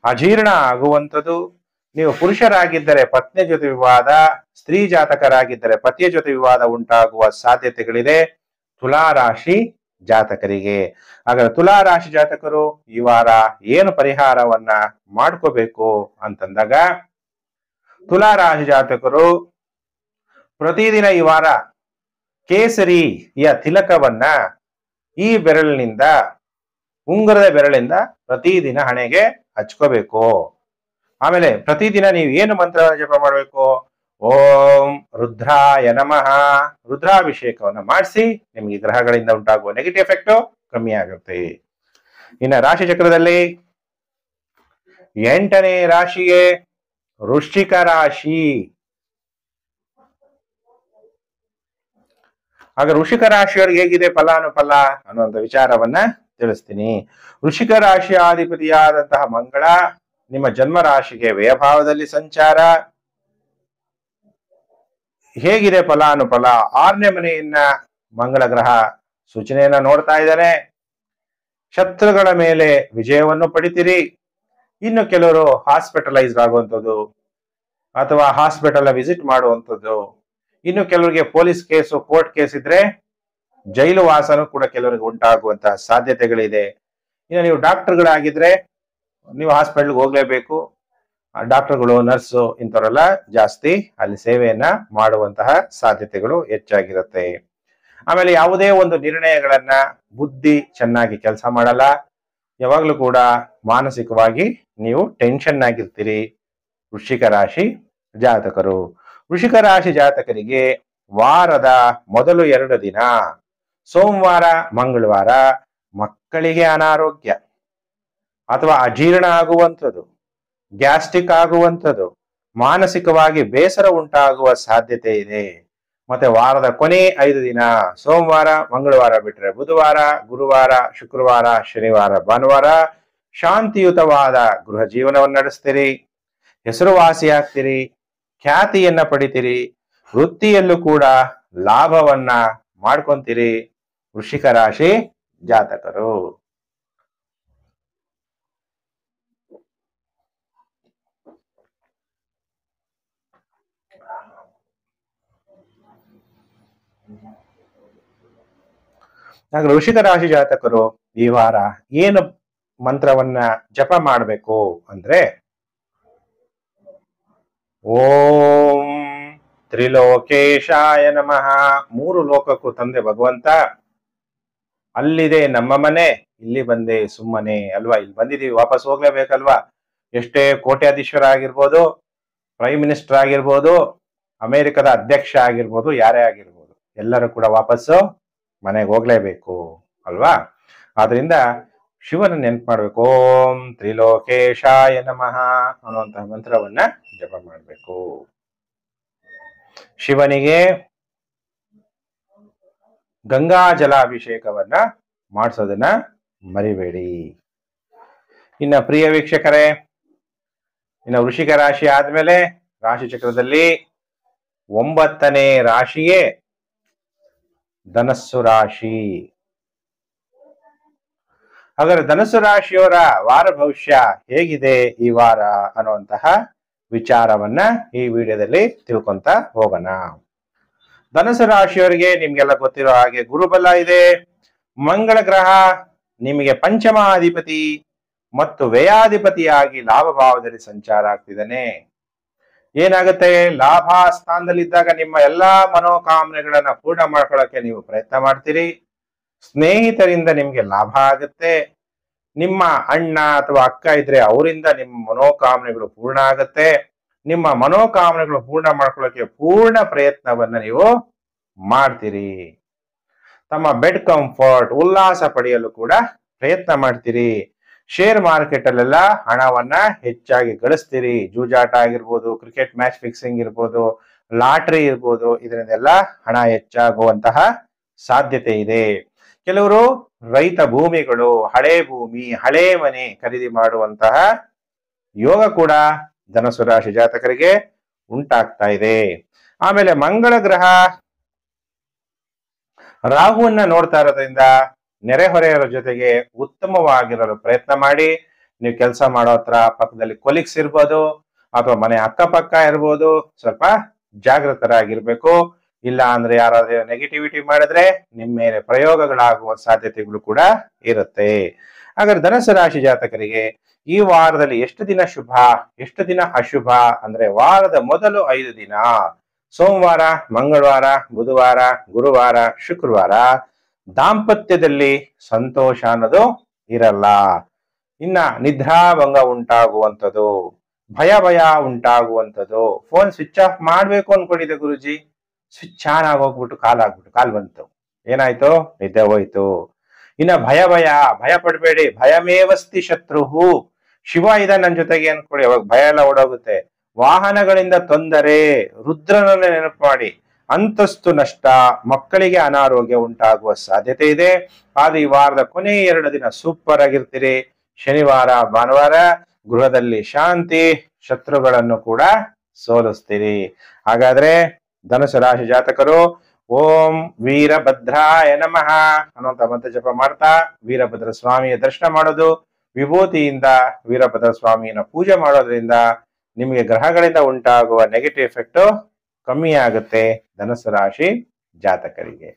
ಅಜೀರ್ಣ ಆಗುವಂಥದ್ದು. ನೀವು ಪುರುಷರಾಗಿದ್ದರೆ ಪತ್ನಿಯ ಜೊತೆ ವಿವಾದ, ಸ್ತ್ರೀ ಜಾತಕರಾಗಿದ್ದರೆ ಪತಿಯ ಜೊತೆ ವಿವಾದ ಉಂಟಾಗುವ ಸಾಧ್ಯತೆಗಳಿದೆ ತುಲಾ ರಾಶಿ ಜಾತಕರಿಗೆ. ಹಾಗಾದ್ರೆ ತುಲಾ ರಾಶಿ ಜಾತಕರು ಈ ವಾರ ಏನು ಪರಿಹಾರವನ್ನ ಮಾಡ್ಕೋಬೇಕು ಅಂತಂದಾಗ, ತುಲಾ ರಾಶಿ ಜಾತಕರು ಪ್ರತಿದಿನ ಈ ವಾರ ಕೇಸರಿಯ ತಿಲಕವನ್ನ ಈ ಬೆರಳಿನಿಂದ, ಉಂಗುರದ ಬೆರಳಿಂದ ಪ್ರತಿದಿನ ಹಣೆಗೆ ಹಚ್ಕೋಬೇಕು. ಆಮೇಲೆ ಪ್ರತಿದಿನ ನೀವು ಏನು ಮಂತ್ರವನ್ನು ಜಪ ಮಾಡಬೇಕು? ಓಂ ರುದ್ರಾಯ ನಮಃ. ರುದ್ರಾಭಿಷೇಕವನ್ನ ಮಾಡಿಸಿ ನಿಮಗೆ ಗ್ರಹಗಳಿಂದ ಉಂಟಾಗುವ ನೆಗೆಟಿವ್ ಎಫೆಕ್ಟ್ ಕಮ್ಮಿ ಆಗುತ್ತೆ. ಇನ್ನು ರಾಶಿ ಚಕ್ರದಲ್ಲಿ 8ನೇ ರಾಶಿಗೆ ವೃಶ್ಚಿಕ ರಾಶಿ. ಆಗ ವೃಶ್ಚಿಕ ರಾಶಿಯವರಿಗೆ ಹೇಗಿದೆ ಫಲಾನುಫಲ ಅನ್ನುವಂಥ ವಿಚಾರವನ್ನ ತಿಳಿಸ್ತೀನಿ. ವೃಶ್ಚಿಕ ರಾಶಿಯ ಅಧಿಪತಿಯಾದಂತಹ ಮಂಗಳ ನಿಮ್ಮ ಜನ್ಮ ರಾಶಿಗೆ ವ್ಯಯಭಾವದಲ್ಲಿ ಸಂಚಾರ. ಹೇಗಿದೆ ಫಲಾನುಫಲ? 6ನೇ ಮನೆಯನ್ನ ಮಂಗಳ ಗ್ರಹ ಸೂಚನೆಯನ್ನ ನೋಡ್ತಾ ಇದ್ದಾನೆ. ಶತ್ರುಗಳ ಮೇಲೆ ವಿಜಯವನ್ನು ಪಡಿತೀರಿ. ಇನ್ನು ಕೆಲವರು ಹಾಸ್ಪಿಟಲೈಸ್ಡ್ ಆಗುವಂಥದ್ದು ಅಥವಾ ಹಾಸ್ಪಿಟಲ್ ವಿಸಿಟ್ ಮಾಡುವಂಥದ್ದು, ಇನ್ನು ಕೆಲವರಿಗೆ ಪೊಲೀಸ್ ಕೇಸು, ಕೋರ್ಟ್ ಕೇಸ್ ಇದ್ರೆ ಜೈಲು ವಾಸನೂ ಕೂಡ ಕೆಲವರಿಗೆ ಉಂಟಾಗುವಂತಹ ಸಾಧ್ಯತೆಗಳಿದೆ. ಇನ್ನು ನೀವು ಡಾಕ್ಟರ್ಗಳಾಗಿದ್ರೆ ನೀವು ಹಾಸ್ಪಿಟಲ್ಗೆ ಹೋಗ್ಲೇಬೇಕು. ಡಾಕ್ಟರ್ಗಳು, ನರ್ಸು ಇಂಥವರೆಲ್ಲ ಜಾಸ್ತಿ ಅಲ್ಲಿ ಸೇವೆಯನ್ನ ಮಾಡುವಂತಹ ಸಾಧ್ಯತೆಗಳು ಹೆಚ್ಚಾಗಿರುತ್ತೆ. ಆಮೇಲೆ ಯಾವುದೇ ಒಂದು ನಿರ್ಣಯಗಳನ್ನ ಬುದ್ಧಿ ಚೆನ್ನಾಗಿ ಕೆಲಸ ಮಾಡಲ್ಲ. ಯಾವಾಗ್ಲೂ ಕೂಡ ಮಾನಸಿಕವಾಗಿ ನೀವು ಟೆನ್ಷನ್ ಆಗಿರ್ತೀರಿ ವೃಶ್ಚಿಕ ರಾಶಿ ಜಾತಕರು. ವೃಶ್ಚಿಕ ರಾಶಿ ಜಾತಕರಿಗೆ ವಾರದ ಮೊದಲು 2 ದಿನ ಸೋಮವಾರ ಮಂಗಳವಾರ ಮಕ್ಕಳಿಗೆ ಅನಾರೋಗ್ಯ ಅಥವಾ ಅಜೀರ್ಣ ಆಗುವಂಥದ್ದು, ಗ್ಯಾಸ್ಟ್ರಿಕ್ ಆಗುವಂಥದ್ದು, ಮಾನಸಿಕವಾಗಿ ಬೇಸರ ಉಂಟಾಗುವ ಸಾಧ್ಯತೆ ಇದೆ. ಮತ್ತೆ ವಾರದ ಕೊನೆ 5 ದಿನ ಸೋಮವಾರ ಮಂಗಳವಾರ ಬಿಟ್ಟರೆ ಬುಧವಾರ, ಗುರುವಾರ, ಶುಕ್ರವಾರ, ಶನಿವಾರ, ಭಾನುವಾರ ಶಾಂತಿಯುತವಾದ ಗೃಹ ಜೀವನವನ್ನು ನಡೆಸ್ತೀರಿ, ಹೆಸರುವಾಸಿ ಆಗ್ತೀರಿ, ಖ್ಯಾತಿಯನ್ನ ಪಡಿತೀರಿ, ವೃತ್ತಿಯಲ್ಲೂ ಕೂಡ ಲಾಭವನ್ನ ಮಾಡ್ಕೊಂತೀರಿ ವೃಶ್ಚಿಕ ರಾಶಿ ಜಾತಕರು. ಹಾಗೆ ವೃಶ್ಚಿಕ ರಾಶಿ ಜಾತಕರು ಈ ವಾರ ಏನು ಮಂತ್ರವನ್ನ ಜಪ ಮಾಡಬೇಕು ಅಂದ್ರೆ, ಓಂ ತ್ರಿಲೋಕೇಶಾಯ ನಮಃ. 3 ಲೋಕಕ್ಕೂ ತಂದೆ ಭಗವಂತ. ಅಲ್ಲಿದೆ ನಮ್ಮ ಮನೆ, ಇಲ್ಲಿ ಬಂದೆ ಸುಮ್ಮನೆ ಅಲ್ವಾ? ಇಲ್ಲಿ ಬಂದಿದೀವಿ, ವಾಪಸ್ ಹೋಗ್ಲೇಬೇಕಲ್ವಾ? ಎಷ್ಟೇ ಕೋಟ್ಯಾಧೀಶ್ವರ ಆಗಿರ್ಬೋದು, ಪ್ರೈಮ್ ಮಿನಿಸ್ಟರ್ ಆಗಿರ್ಬೋದು, ಅಮೆರಿಕದ ಅಧ್ಯಕ್ಷ ಆಗಿರ್ಬೋದು, ಯಾರೇ ಆಗಿರ್ಬೋದು, ಎಲ್ಲರೂ ಕೂಡ ವಾಪಸ್ಸು ಮನೆಗೆ ಹೋಗ್ಲೇಬೇಕು ಅಲ್ವಾ? ಆದ್ರಿಂದ ಶಿವನ ನೆನ್ಪು ಮಾಡ್ಬೇಕು. ಓಂ ತ್ರಿಲೋಕೇಶಾಯ ನಮಃ ಅನ್ನುವಂತಹ ಮಂತ್ರವನ್ನ ಜಪ ಮಾಡ್ಬೇಕು. ಶಿವನಿಗೆ ಗಂಗಾ ಜಲಾಭಿಷೇಕವನ್ನ ಮಾಡಿಸೋದನ್ನ ಮರಿಬೇಡಿ. ಇನ್ನ ಪ್ರಿಯ ವೀಕ್ಷಕರೇ, ಇನ್ನು ವೃಶ್ಚಿಕ ರಾಶಿ ಆದ್ಮೇಲೆ ರಾಶಿ ಚಕ್ರದಲ್ಲಿ 9ನೇ ರಾಶಿಯೇ ಧನಸ್ಸು ರಾಶಿ. ಹಾಗಾದ್ರೆ ಧನಸ್ಸು ರಾಶಿಯವರ ವಾರ ಭವಿಷ್ಯ ಹೇಗಿದೆ ಈ ವಾರ ಅನ್ನುವಂತಹ ವಿಚಾರವನ್ನ ಈ ವಿಡಿಯೋದಲ್ಲಿ ತಿಳ್ಕೊಂತ ಹೋಗೋಣ. ಧನಸ್ಸು ರಾಶಿಯವರಿಗೆ ನಿಮ್ಗೆಲ್ಲ ಗೊತ್ತಿರೋ ಹಾಗೆ ಗುರುಬಲ ಇದೆ. ಮಂಗಳ ಗ್ರಹ ನಿಮಗೆ ಪಂಚಮಾಧಿಪತಿ ಮತ್ತು ವ್ಯಯಾಧಿಪತಿಯಾಗಿ ಲಾಭ ಭಾವದಲ್ಲಿ ಸಂಚಾರ ಆಗ್ತಿದ್ದಾನೆ. ಏನಾಗುತ್ತೆ? ಲಾಭ ಸ್ಥಾನದಲ್ಲಿದ್ದಾಗ ನಿಮ್ಮ ಎಲ್ಲಾ ಮನೋಕಾಮನೆಗಳನ್ನ ಪೂರ್ಣ ಮಾಡ್ಕೊಳ್ಳೋಕೆ ನೀವು ಪ್ರಯತ್ನ ಮಾಡ್ತೀರಿ. ಸ್ನೇಹಿತರಿಂದ ನಿಮ್ಗೆ ಲಾಭ ಆಗುತ್ತೆ. ನಿಮ್ಮ ಅಣ್ಣ ಅಥವಾ ಅಕ್ಕ ಇದ್ರೆ ಅವರಿಂದ ನಿಮ್ಮ ಮನೋಕಾಮನೆಗಳು ಪೂರ್ಣ ಆಗುತ್ತೆ. ನಿಮ್ಮ ಮನೋಕಾಮನೆಗಳು ಪೂರ್ಣ ಮಾಡ್ಕೊಳ್ಳೋಕೆ ಪೂರ್ಣ ಪ್ರಯತ್ನವನ್ನ ನೀವು ಮಾಡ್ತೀರಿ. ತಮ್ಮ ಬೆಡ್ ಕಂಫರ್ಟ್ ಉಲ್ಲಾಸ ಪಡೆಯಲು ಕೂಡ ಪ್ರಯತ್ನ ಮಾಡ್ತೀರಿ. ಶೇರ್ ಮಾರ್ಕೆಟ್ ಅಲ್ಲೆಲ್ಲ ಹಣವನ್ನ ಹೆಚ್ಚಾಗಿ ಗಳಿಸ್ತೀರಿ. ಜೂಜಾಟ ಆಗಿರ್ಬೋದು, ಕ್ರಿಕೆಟ್ ಮ್ಯಾಚ್ ಫಿಕ್ಸಿಂಗ್ ಇರ್ಬೋದು, ಲಾಟ್ರಿ ಇರ್ಬೋದು, ಇದರಿಂದೆಲ್ಲ ಹಣ ಹೆಚ್ಚಾಗುವಂತಹ ಸಾಧ್ಯತೆ ಇದೆ. ಕೆಲವರು ರೈತ ಭೂಮಿಗಳು, ಹಳೆ ಭೂಮಿ, ಹಳೆ ಮನೆ ಖರೀದಿ ಮಾಡುವಂತಹ ಯೋಗ ಕೂಡ ಧನಸ್ಸು ರಾಶಿ ಜಾತಕರಿಗೆ ಉಂಟಾಗ್ತಾ ಇದೆ. ಆಮೇಲೆ ಮಂಗಳ ಗ್ರಹ ರಾಹುವನ್ನ ನೋಡ್ತಾ ಇರೋದ್ರಿಂದ ನೆರೆಹೊರೆಯವರ ಜೊತೆಗೆ ಉತ್ತಮವಾಗಿರಲು ಪ್ರಯತ್ನ ಮಾಡಿ. ನೀವು ಕೆಲಸ ಮಾಡೋ ಹತ್ರ ಪಕ್ಕದಲ್ಲಿ ಕೊಲೀಗ್ಸ್ ಇರ್ಬೋದು ಅಥವಾ ಮನೆ ಅಕ್ಕಪಕ್ಕ ಇರ್ಬೋದು, ಸ್ವಲ್ಪ ಜಾಗೃತರಾಗಿರ್ಬೇಕು. ಇಲ್ಲ ಅಂದ್ರೆ ಯಾರಾದ್ರೂ ನೆಗೆಟಿವಿಟಿ ಮಾಡಿದ್ರೆ ನಿಮ್ಮ ಮೇಲೆ ಪ್ರಯೋಗಗಳಾಗುವ ಸಾಧ್ಯತೆಗಳು ಕೂಡ ಇರುತ್ತೆ. ಹಾಗಾದ್ರೆ ಧನುಸ್ಸು ರಾಶಿ ಜಾತಕರಿಗೆ ಈ ವಾರದಲ್ಲಿ ಎಷ್ಟು ದಿನ ಶುಭ, ಎಷ್ಟು ದಿನ ಅಶುಭ ಅಂದ್ರೆ ವಾರದ ಮೊದಲು 5 ದಿನ ಸೋಮವಾರ, ಮಂಗಳವಾರ, ಬುಧವಾರ, ಗುರುವಾರ, ಶುಕ್ರವಾರ ದಾಂಪತ್ಯದಲ್ಲಿ ಸಂತೋಷ ಅನ್ನೋದು ಇರಲ್ಲ. ಇನ್ನ ನಿದ್ರಾಭಂಗ ಉಂಟಾಗುವಂಥದ್ದು, ಭಯ ಉಂಟಾಗುವಂಥದ್ದು. ಫೋನ್ ಸ್ವಿಚ್ ಆಫ್ ಮಾಡ್ಬೇಕು ಅನ್ಕೊಂಡಿದ್ದೆ ಗುರುಜಿ, ಸ್ವಿಚ್ ಆನ್ ಆಗೋಗ್ಬಿಟ್ಟು ಕಾಲ್ ಬಂತು, ಏನಾಯ್ತು, ನಿದ್ದೆ ಹೋಯ್ತು. ಇನ್ನ ಭಯ ಪಡ್ಬೇಡಿ. ಭಯಮೇವಸ್ತಿ ಶತ್ರುಹು. ಶಿವ ಇದ ನನ್ನ ಜೊತೆಗೆ ಅನ್ಕೊಳ್ಳಿ, ಅವಾಗ ಭಯ ಎಲ್ಲ ಓಡೋಗುತ್ತೆ. ವಾಹನಗಳಿಂದ ತೊಂದರೆ, ರುದ್ರನನ್ನ ನೆನಪು ಮಾಡಿ. ಅಂತಸ್ತು ನಷ್ಟ, ಮಕ್ಕಳಿಗೆ ಅನಾರೋಗ್ಯ ಉಂಟಾಗುವ ಸಾಧ್ಯತೆ ಇದೆ. ಆದ್ರೆ ಈ ವಾರದ ಕೊನೆ 2 ದಿನ ಸೂಪರ್ ಆಗಿರ್ತೀರಿ. ಶನಿವಾರ, ಭಾನುವಾರ ಗೃಹದಲ್ಲಿ ಶಾಂತಿ, ಶತ್ರುಗಳನ್ನು ಕೂಡ ಸೋಲಿಸ್ತೀರಿ. ಹಾಗಾದ್ರೆ ಧನುಸು ರಾಶಿ ಜಾತಕರು ಓಂ ವೀರಭದ್ರಾಯ ನಮಃ ಅನ್ನುವಂತ ಮಂತ್ರ ಜಪ ಮಾಡ್ತಾ ವೀರಭದ್ರ ಸ್ವಾಮಿಯ ದರ್ಶನ ಮಾಡೋದು, ವಿಭೂತಿಯಿಂದ ವೀರಭದ್ರ ಸ್ವಾಮಿಯನ್ನ ಪೂಜೆ ಮಾಡೋದ್ರಿಂದ ನಿಮಗೆ ಗ್ರಹಗಳಿಂದ ಉಂಟಾಗುವ ನೆಗೆಟಿವ್ ಎಫೆಕ್ಟ್ ಕಮ್ಮಿ ಆಗುತ್ತೆ ಧನುಸು ರಾಶಿ ಜಾತಕರಿಗೆ.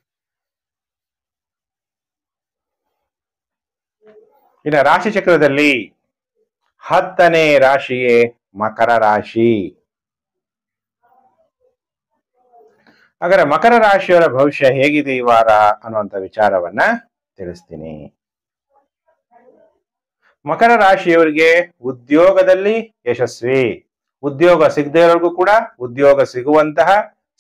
ಇನ್ನು ರಾಶಿ ಚಕ್ರದಲ್ಲಿ 10ನೇ ರಾಶಿಯೇ ಮಕರ ರಾಶಿ. ಹಾಗಾದ್ರೆ ಮಕರ ರಾಶಿಯವರ ಭವಿಷ್ಯ ಹೇಗಿದೆ ಈ ವಾರ ಅನ್ನುವಂಥ ವಿಚಾರವನ್ನ ತಿಳಿಸ್ತೀನಿ. ಮಕರ ರಾಶಿಯವರಿಗೆ ಉದ್ಯೋಗದಲ್ಲಿ ಯಶಸ್ವಿ, ಉದ್ಯೋಗ ಸಿಗದೇ ಇರೋರ್ಗೂ ಕೂಡ ಉದ್ಯೋಗ ಸಿಗುವಂತಹ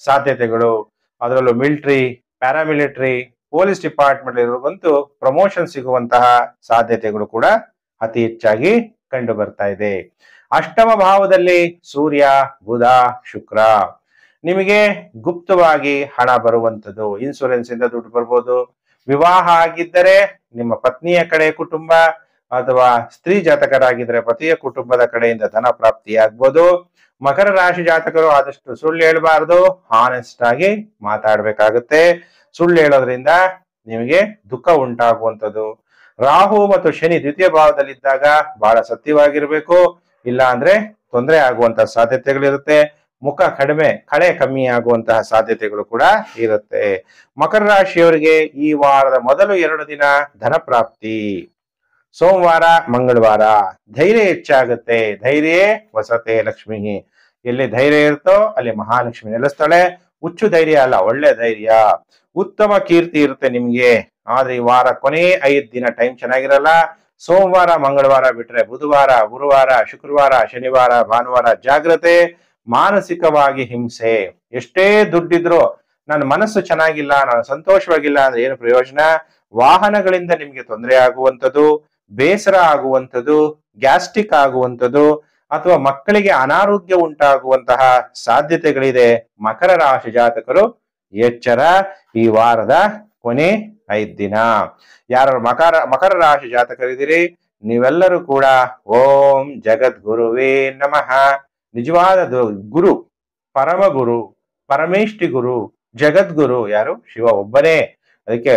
ಸಾಧ್ಯತೆಗಳು. ಅದರಲ್ಲೂ ಮಿಲಿಟರಿ, ಪ್ಯಾರಾಮಿಲಿಟರಿ, ಪೊಲೀಸ್ ಡಿಪಾರ್ಟ್ಮೆಂಟ್ ಇರೋರ್ಗಂತೂ ಪ್ರಮೋಷನ್ ಸಿಗುವಂತಹ ಸಾಧ್ಯತೆಗಳು ಕೂಡ ಅತಿ ಹೆಚ್ಚಾಗಿ ಕಂಡು ಬರ್ತಾ ಇದೆ. ಅಷ್ಟಮ ಭಾವದಲ್ಲಿ ಸೂರ್ಯ, ಬುಧ, ಶುಕ್ರ. ನಿಮಗೆ ಗುಪ್ತವಾಗಿ ಹಣ ಬರುವಂಥದ್ದು, ಇನ್ಶೂರೆನ್ಸ್ ಇಂದ ದುಡ್ಡು ಬರ್ಬೋದು. ವಿವಾಹ ಆಗಿದ್ದರೆ ನಿಮ್ಮ ಪತ್ನಿಯ ಕಡೆ ಕುಟುಂಬ ಅಥವಾ ಸ್ತ್ರೀ ಜಾತಕರಾಗಿದ್ರೆ ಪತಿಯ ಕುಟುಂಬದ ಕಡೆಯಿಂದ ಧನ ಪ್ರಾಪ್ತಿ ಆಗ್ಬೋದು. ಮಕರ ರಾಶಿ ಜಾತಕರು ಆದಷ್ಟು ಸುಳ್ಳು ಹೇಳಬಾರ್ದು, ಹಾನೆಸ್ಟ್ ಆಗಿ ಮಾತಾಡ್ಬೇಕಾಗುತ್ತೆ. ಸುಳ್ಳು ಹೇಳೋದ್ರಿಂದ ನಿಮಗೆ ದುಃಖ ಉಂಟಾಗುವಂಥದ್ದು. ರಾಹು ಮತ್ತು ಶನಿ ದ್ವಿತೀಯ ಭಾವದಲ್ಲಿದ್ದಾಗ ಬಹಳ ಸತ್ಯವಾಗಿರ್ಬೇಕು, ಇಲ್ಲ ಅಂದ್ರೆ ತೊಂದರೆ ಆಗುವಂತಹ ಸಾಧ್ಯತೆಗಳಿರುತ್ತೆ. ಮುಖ ಕಳೆ ಕಮ್ಮಿ ಆಗುವಂತಹ ಸಾಧ್ಯತೆಗಳು ಕೂಡ ಇರುತ್ತೆ. ಮಕರ ರಾಶಿಯವರಿಗೆ ಈ ವಾರದ ಮೊದಲು 2 ದಿನ ಧನ ಪ್ರಾಪ್ತಿ. ಸೋಮವಾರ, ಮಂಗಳವಾರ ಧೈರ್ಯ ಹೆಚ್ಚಾಗುತ್ತೆ. ಧೈರ್ಯವೇ ವಸತೆ ಲಕ್ಷ್ಮಿ. ಎಲ್ಲಿ ಧೈರ್ಯ ಇರುತ್ತೋ ಅಲ್ಲಿ ಮಹಾಲಕ್ಷ್ಮಿ ನೆಲೆಸ್ತಾಳೆ. ಹುಚ್ಚು ಧೈರ್ಯ ಅಲ್ಲ, ಒಳ್ಳೆ ಧೈರ್ಯ. ಉತ್ತಮ ಕೀರ್ತಿ ಇರುತ್ತೆ ನಿಮ್ಗೆ. ಆದ್ರೆ ಈ ವಾರ ಕೊನೆ 5 ದಿನ ಟೈಮ್ ಚೆನ್ನಾಗಿರಲ್ಲ. ಸೋಮವಾರ, ಮಂಗಳವಾರ ಬಿಟ್ರೆ ಬುಧವಾರ, ಗುರುವಾರ, ಶುಕ್ರವಾರ, ಶನಿವಾರ, ಭಾನುವಾರ ಜಾಗ್ರತೆ. ಮಾನಸಿಕವಾಗಿ ಹಿಂಸೆ. ಎಷ್ಟೇ ದುಡ್ಡಿದ್ರು ನನ್ನ ಮನಸ್ಸು ಚೆನ್ನಾಗಿಲ್ಲ, ನಾನು ಸಂತೋಷವಾಗಿಲ್ಲ ಅಂದ್ರೆ ಏನು ಪ್ರಯೋಜನ? ವಾಹನಗಳಿಂದ ನಿಮ್ಗೆ ತೊಂದರೆ ಆಗುವಂಥದ್ದು, ಬೇಸರ ಆಗುವಂಥದ್ದು, ಗ್ಯಾಸ್ಟ್ರಿಕ್ ಆಗುವಂಥದ್ದು ಅಥವಾ ಮಕ್ಕಳಿಗೆ ಅನಾರೋಗ್ಯ ಉಂಟಾಗುವಂತಹ ಸಾಧ್ಯತೆಗಳಿದೆ. ಮಕರ ರಾಶಿ ಜಾತಕರು ಎಚ್ಚರ. ಈ ವಾರದ ಕೊನೆ 5 ದಿನ ಯಾರು ಮಕರ ರಾಶಿ ಜಾತಕರಿದ್ದೀರಿ ನೀವೆಲ್ಲರೂ ಕೂಡ ಓಂ ಜಗದ್ಗುರುವೇ ನಮಃ. ನಿಜವಾದ ಗುರು, ಪರಮ ಗುರು, ಪರಮೇಷ್ಠಿ ಗುರು, ಜಗದ್ಗುರು ಯಾರು? ಶಿವ ಒಬ್ಬನೇ. ಅದಕ್ಕೆ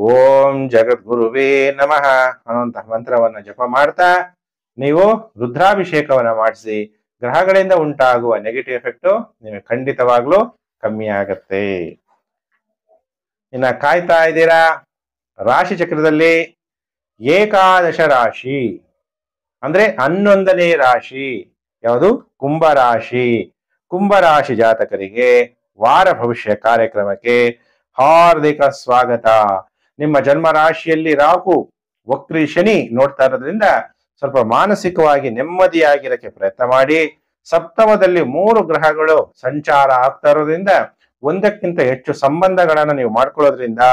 ಓಂ ಜಗದ್ಗುರುವೇ ನಮಃ ಅನ್ನುವಂತಹ ಮಂತ್ರವನ್ನ ಜಪ ಮಾಡ್ತಾ ನೀವು ರುದ್ರಾಭಿಷೇಕವನ್ನ ಮಾಡಿಸಿ ಗ್ರಹಗಳಿಂದ ಉಂಟಾಗುವ ನೆಗೆಟಿವ್ ಎಫೆಕ್ಟ್ ನಿಮಗೆ ಖಂಡಿತವಾಗ್ಲೂ ಕಮ್ಮಿ ಆಗತ್ತೆ. ಇನ್ನ ಕಾಯ್ತಾ ಇದ್ದೀರಾ? ರಾಶಿ ಚಕ್ರದಲ್ಲಿ ಏಕಾದಶ ರಾಶಿ ಅಂದ್ರೆ 11ನೇ ರಾಶಿ ಯಾವುದು? ಕುಂಭರಾಶಿ. ಕುಂಭರಾಶಿ ಜಾತಕರಿಗೆ ವಾರ ಭವಿಷ್ಯ ಕಾರ್ಯಕ್ರಮಕ್ಕೆ ಹಾರ್ದಿಕ ಸ್ವಾಗತ. ನಿಮ್ಮ ಜನ್ಮ ರಾಶಿಯಲ್ಲಿ ರಾಹು ವಕ್ರಿ ಶನಿ ನೋಡ್ತಾ ಇರೋದ್ರಿಂದ ಸ್ವಲ್ಪ ಮಾನಸಿಕವಾಗಿ ನೆಮ್ಮದಿಯಾಗಿರಕ್ಕೆ ಪ್ರಯತ್ನ ಮಾಡಿ. ಸಪ್ತಮದಲ್ಲಿ 3 ಗ್ರಹಗಳು ಸಂಚಾರ ಆಗ್ತಾ ಇರೋದ್ರಿಂದ ಒಂದಕ್ಕಿಂತ ಹೆಚ್ಚು ಸಂಬಂಧಗಳನ್ನ ನೀವು ಮಾಡ್ಕೊಳ್ಳೋದ್ರಿಂದ,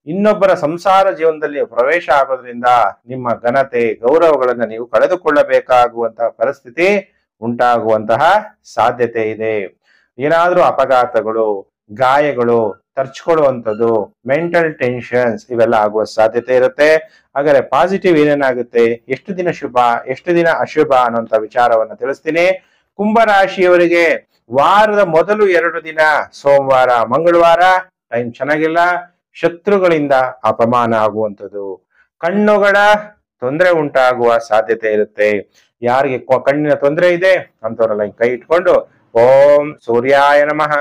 ಇನ್ನೊಬ್ಬರ ಸಂಸಾರ ಜೀವನದಲ್ಲಿ ಪ್ರವೇಶ ಆಗೋದ್ರಿಂದ ನಿಮ್ಮ ಘನತೆ ಗೌರವಗಳನ್ನ ನೀವು ಕಳೆದುಕೊಳ್ಳಬೇಕಾಗುವಂತಹ ಪರಿಸ್ಥಿತಿ ಉಂಟಾಗುವಂತಹ ಸಾಧ್ಯತೆ ಇದೆ. ಏನಾದ್ರೂ ಅಪಘಾತಗಳು, ಗಾಯಗಳು, ತರ್ಚ್ಕೊಳ್ಳುವಂಥದ್ದು, ಮೆಂಟಲ್ ಟೆನ್ಷನ್ಸ್ ಇವೆಲ್ಲ ಆಗುವ ಸಾಧ್ಯತೆ ಇರುತ್ತೆ. ಹಾಗಾದ್ರೆ ಪಾಸಿಟಿವ್ ಏನೇನಾಗುತ್ತೆ, ಎಷ್ಟು ದಿನ ಶುಭ ಎಷ್ಟು ದಿನ ಅಶುಭ ಅನ್ನುವಂಥ ವಿಚಾರವನ್ನ ತಿಳಿಸ್ತೀನಿ. ಕುಂಭರಾಶಿಯವರಿಗೆ ವಾರದ ಮೊದಲು 2 ದಿನ ಸೋಮವಾರ ಮಂಗಳವಾರ ಟೈಮ್ ಚೆನ್ನಾಗಿಲ್ಲ. ಶತ್ರುಗಳಿಂದ ಅಪಮಾನ ಆಗುವಂಥದ್ದು, ಕಣ್ಣುಗಳ ತೊಂದರೆ ಉಂಟಾಗುವ ಸಾಧ್ಯತೆ ಇರುತ್ತೆ. ಯಾರಿಗೆ ಕಣ್ಣಿನ ತೊಂದರೆ ಇದೆ ಅಂತವರೆಲ್ಲ ಕೈ ಇಟ್ಕೊಂಡು ಓಂ ಸೂರ್ಯಾಯ ನಮಃ,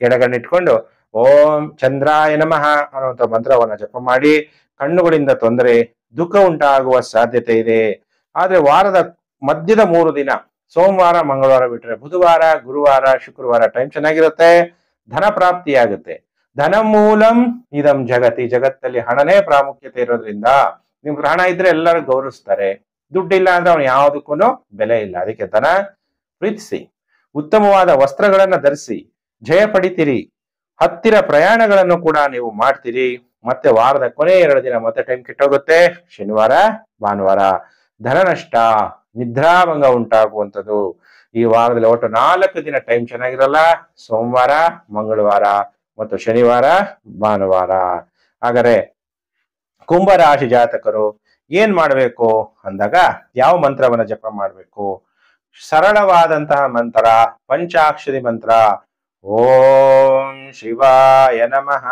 ಎಡಗಣ್ಣಿಟ್ಕೊಂಡು ಓಂ ಚಂದ್ರಾಯ ನಮಃ ಅನ್ನುವಂಥ ಮಂತ್ರವನ್ನ ಜಪ ಮಾಡಿ. ಕಣ್ಣುಗಳಿಂದ ತೊಂದರೆ ದುಃಖ ಉಂಟಾಗುವ ಸಾಧ್ಯತೆ ಇದೆ. ಆದ್ರೆ ವಾರದ ಮಧ್ಯದ 3 ದಿನ ಸೋಮವಾರ ಮಂಗಳವಾರ ಬಿಟ್ರೆ ಬುಧವಾರ ಗುರುವಾರ ಶುಕ್ರವಾರ ಟೈಮ್ ಚೆನ್ನಾಗಿರುತ್ತೆ. ಧನ ಪ್ರಾಪ್ತಿಯಾಗುತ್ತೆ. ಧನ ಮೂಲಂ ಇದಂ ಜಗತಿ, ಜಗತ್ತಲ್ಲಿ ಹಣನೇ ಪ್ರಾಮುಖ್ಯತೆ ಇರೋದ್ರಿಂದ ನಿಮ್ಗೆ ಹಣ ಇದ್ರೆ ಎಲ್ಲರೂ ಗೌರವಿಸ್ತಾರೆ. ದುಡ್ಡಿಲ್ಲ ಅಂದ್ರೆ ಅವ್ನು ಯಾವುದಕ್ಕೂ ಬೆಲೆ ಇಲ್ಲ. ಅದಕ್ಕೆ ಧನ ಪ್ರೀತಿಸಿ, ಉತ್ತಮವಾದ ವಸ್ತ್ರಗಳನ್ನ ಧರಿಸಿ ಜಯ ಪಡಿತೀರಿ. ಹತ್ತಿರ ಪ್ರಯಾಣಗಳನ್ನು ಕೂಡ ನೀವು ಮಾಡ್ತೀರಿ. ಮತ್ತೆ ವಾರದ ಕೊನೆ 2 ದಿನ ಮತ್ತೆ ಟೈಮ್ ಕೆಟ್ಟೋಗುತ್ತೆ, ಶನಿವಾರ ಭಾನುವಾರ. ಧನ ನಷ್ಟ, ನಿದ್ರಾಭಂಗ ಉಂಟಾಗುವಂಥದ್ದು. ಈ ವಾರದಲ್ಲಿ ಒಟ್ಟು 4 ದಿನ ಟೈಮ್ ಚೆನ್ನಾಗಿರಲ್ಲ, ಸೋಮವಾರ ಮಂಗಳವಾರ ಮತ್ತು ಶನಿವಾರ ಭಾನುವಾರ. ಹಾಗಾದ್ರೆ ಕುಂಭರಾಶಿ ಜಾತಕರು ಏನ್ ಮಾಡ್ಬೇಕು ಅಂದಾಗ ಯಾವ ಮಂತ್ರವನ್ನ ಜಪ ಮಾಡ್ಬೇಕು? ಸರಳವಾದಂತಹ ಮಂತ್ರ, ಪಂಚಾಕ್ಷರಿ ಮಂತ್ರ, ಓಂ ಶಿವಾಯ ನಮಃ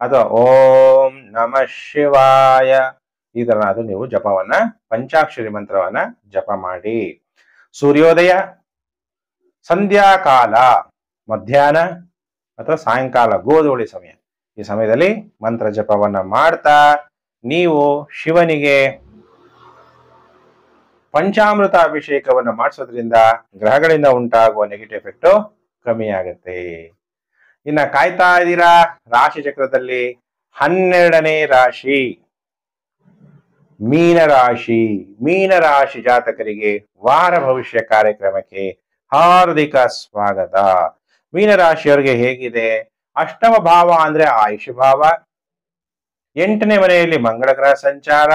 ಅಥವಾ ಓಂ ನಮಃ ಶಿವಾಯ, ಇದನ್ನ ನೀವು ಜಪವನ್ನ ಪಂಚಾಕ್ಷರಿ ಮಂತ್ರವನ್ನ ಜಪ ಮಾಡಿ. ಸೂರ್ಯೋದಯ, ಸಂಧ್ಯಾಕಾಲ, ಮಧ್ಯಾಹ್ನ ಅಥವಾ ಸಾಯಂಕಾಲ ಗೋಧೂಳಿ ಸಮಯ, ಈ ಸಮಯದಲ್ಲಿ ಮಂತ್ರ ಜಪವನ್ನ ಮಾಡ್ತಾ ನೀವು ಶಿವನಿಗೆ ಪಂಚಾಮೃತ ಅಭಿಷೇಕವನ್ನ ಮಾಡಿಸೋದ್ರಿಂದ ಗ್ರಹಗಳಿಂದ ಉಂಟಾಗುವ ನೆಗೆಟಿವ್ ಎಫೆಕ್ಟ್ ಕಮ್ಮಿ ಆಗುತ್ತೆ. ಇನ್ನ ಕಾಯ್ತಾ ಇದ್ದೀರಾ ರಾಶಿ ಚಕ್ರದಲ್ಲಿ 12ನೇ ರಾಶಿ ಮೀನರಾಶಿ. ಮೀನರಾಶಿ ಜಾತಕರಿಗೆ ವಾರ ಭವಿಷ್ಯ ಕಾರ್ಯಕ್ರಮಕ್ಕೆ ಹಾರ್ದಿಕ ಸ್ವಾಗತ. ಮೀನರಾಶಿಯವರಿಗೆ ಹೇಗಿದೆ? ಅಷ್ಟಮ ಭಾವ ಅಂದ್ರೆ ಆಯುಷ್ ಭಾವ, 8ನೇ ಮನೆಯಲ್ಲಿ ಮಂಗಳ ಗ್ರಹ ಸಂಚಾರ.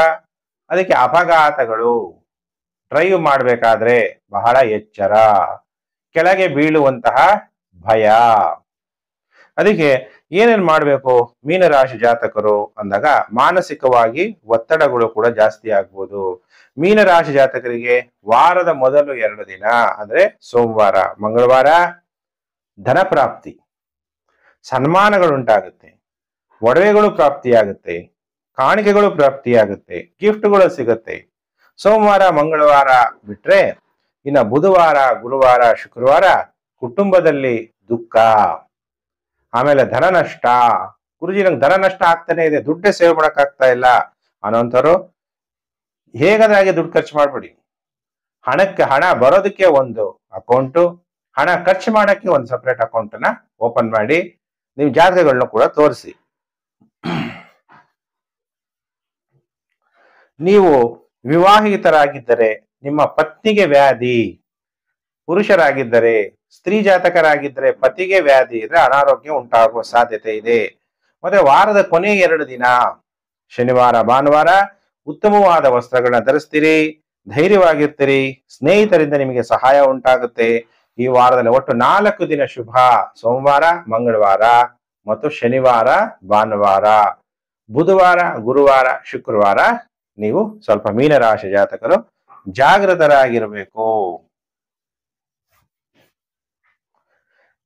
ಅದಕ್ಕೆ ಅಪಘಾತಗಳು, ಡ್ರೈವ್ ಮಾಡಬೇಕಾದ್ರೆ ಬಹಳ ಎಚ್ಚರ, ಕೆಳಗೆ ಬೀಳುವಂತಹ ಭಯ. ಅದಕ್ಕೆ ಏನೇನ್ ಮಾಡ್ಬೇಕು ಮೀನರಾಶಿ ಜಾತಕರು ಅಂದಾಗ, ಮಾನಸಿಕವಾಗಿ ಒತ್ತಡಗಳು ಕೂಡ ಜಾಸ್ತಿ ಆಗ್ಬೋದು. ಮೀನರಾಶಿ ಜಾತಕರಿಗೆ ವಾರದ ಮೊದಲು 2 ದಿನ ಅಂದ್ರೆ ಸೋಮವಾರ ಮಂಗಳವಾರ ಧನ ಪ್ರಾಪ್ತಿ, ಸನ್ಮಾನಗಳು ಉಂಟಾಗುತ್ತೆ, ಒಡವೆಗಳು ಪ್ರಾಪ್ತಿಯಾಗುತ್ತೆ, ಕಾಣಿಕೆಗಳು ಪ್ರಾಪ್ತಿಯಾಗುತ್ತೆ, ಗಿಫ್ಟ್ಗಳು ಸಿಗುತ್ತೆ. ಸೋಮವಾರ ಮಂಗಳವಾರ ಬಿಟ್ರೆ ಇನ್ನ ಬುಧವಾರ ಗುರುವಾರ ಶುಕ್ರವಾರ ಕುಟುಂಬದಲ್ಲಿ ದುಃಖ, ಆಮೇಲೆ ಧನ ನಷ್ಟ. ಗುರುಜಿ ನಂಗೆ ಧನ ನಷ್ಟ ಆಗ್ತಾನೆ ಇದೆ, ದುಡ್ಡೇ ಸೇವ್ ಮಾಡಕ್ ಆಗ್ತಾ ಇಲ್ಲ ಅನ್ನೋಂಥವ್ರು ಹೇಗಾದ್ರೆ ದುಡ್ಡು ಖರ್ಚು ಮಾಡ್ಬೇಡಿ. ಹಣ ಬರೋದಕ್ಕೆ ಒಂದು ಅಕೌಂಟು, ಹಣ ಖರ್ಚು ಮಾಡಕ್ಕೆ ಒಂದು ಸಪ್ರೇಟ್ ಅಕೌಂಟ್ ನ ಓಪನ್ ಮಾಡಿ ನೀವು ಜಾತಕಗಳನ್ನ ಕೂಡ ತೋರಿಸಿ. ನೀವು ವಿವಾಹಿತರಾಗಿದ್ದರೆ ನಿಮ್ಮ ಪತ್ನಿಗೆ ವ್ಯಾಧಿ, ಪುರುಷರಾಗಿದ್ದರೆ ಸ್ತ್ರೀ ಜಾತಕರಾಗಿದ್ದರೆ ಪತಿಗೆ ವ್ಯಾಧಿ ಇದ್ರೆ ಅನಾರೋಗ್ಯ ಉಂಟಾಗುವ ಸಾಧ್ಯತೆ ಇದೆ. ಮತ್ತೆ ವಾರದ ಕೊನೆ 2 ದಿನ ಶನಿವಾರ ಭಾನುವಾರ ಉತ್ತಮವಾದ ವಸ್ತ್ರಗಳನ್ನ ಧರಿಸ್ತೀರಿ, ಧೈರ್ಯವಾಗಿರ್ತೀರಿ, ಸ್ನೇಹಿತರಿಂದ ನಿಮಗೆ ಸಹಾಯ ಉಂಟಾಗುತ್ತೆ. ಈ ವಾರದಲ್ಲಿ ಒಟ್ಟು 4 ದಿನ ಶುಭ, ಸೋಮವಾರ ಮಂಗಳವಾರ ಮತ್ತು ಶನಿವಾರ ಭಾನುವಾರ. ಬುಧವಾರ ಗುರುವಾರ ಶುಕ್ರವಾರ ನೀವು ಸ್ವಲ್ಪ ಮೀನರಾಶಿ ಜಾತಕರು ಜಾಗೃತರಾಗಿರಬೇಕು.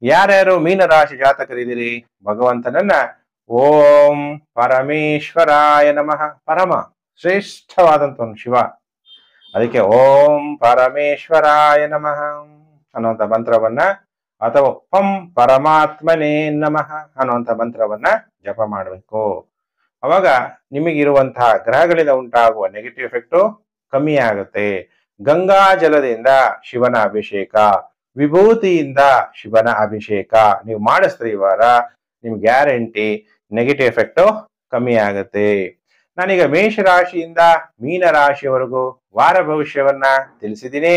ಯಾರ್ಯಾರು ಮೀನರಾಶಿ ಜಾತಕರಿದ್ದೀರಿ, ಭಗವಂತನನ್ನ ಓಂ ಪರಮೇಶ್ವರಾಯ ನಮಃ, ಪರಮ ಶ್ರೇಷ್ಠವಾದಂತ ಶಿವ, ಅದಕ್ಕೆ ಓಂ ಪರಮೇಶ್ವರಾಯ ನಮಃ ಅನ್ನುವಂಥ ಮಂತ್ರವನ್ನ ಅಥವಾ ಪಂ ಪರಮಾತ್ಮನೇ ನಮಃ ಅನ್ನುವಂಥ ಮಂತ್ರವನ್ನ ಜಪ ಮಾಡಬೇಕು. ಅವಾಗ ನಿಮಗಿರುವಂತಹ ಗ್ರಹಗಳಿಂದ ಉಂಟಾಗುವ ನೆಗೆಟಿವ್ ಎಫೆಕ್ಟು ಕಮ್ಮಿ ಆಗುತ್ತೆ. ಗಂಗಾ ಜಲದಿಂದ ಶಿವನ ಅಭಿಷೇಕ, ವಿಭೂತಿಯಿಂದ ಶಿವನ ಅಭಿಷೇಕ ನೀವು ಮಾಡಿಸ್ತೀರಿ ಈ ವಾರ, ನಿಮ್ ಗ್ಯಾರಂಟಿ ನೆಗೆಟಿವ್ ಎಫೆಕ್ಟು ಕಮ್ಮಿ ಆಗುತ್ತೆ. ನಾನೀಗ ಮೇಷರಾಶಿಯಿಂದ ಮೀನ ರಾಶಿಯವರೆಗೂ ವಾರ ಭವಿಷ್ಯವನ್ನ ತಿಳಿಸಿದ್ದೀನಿ.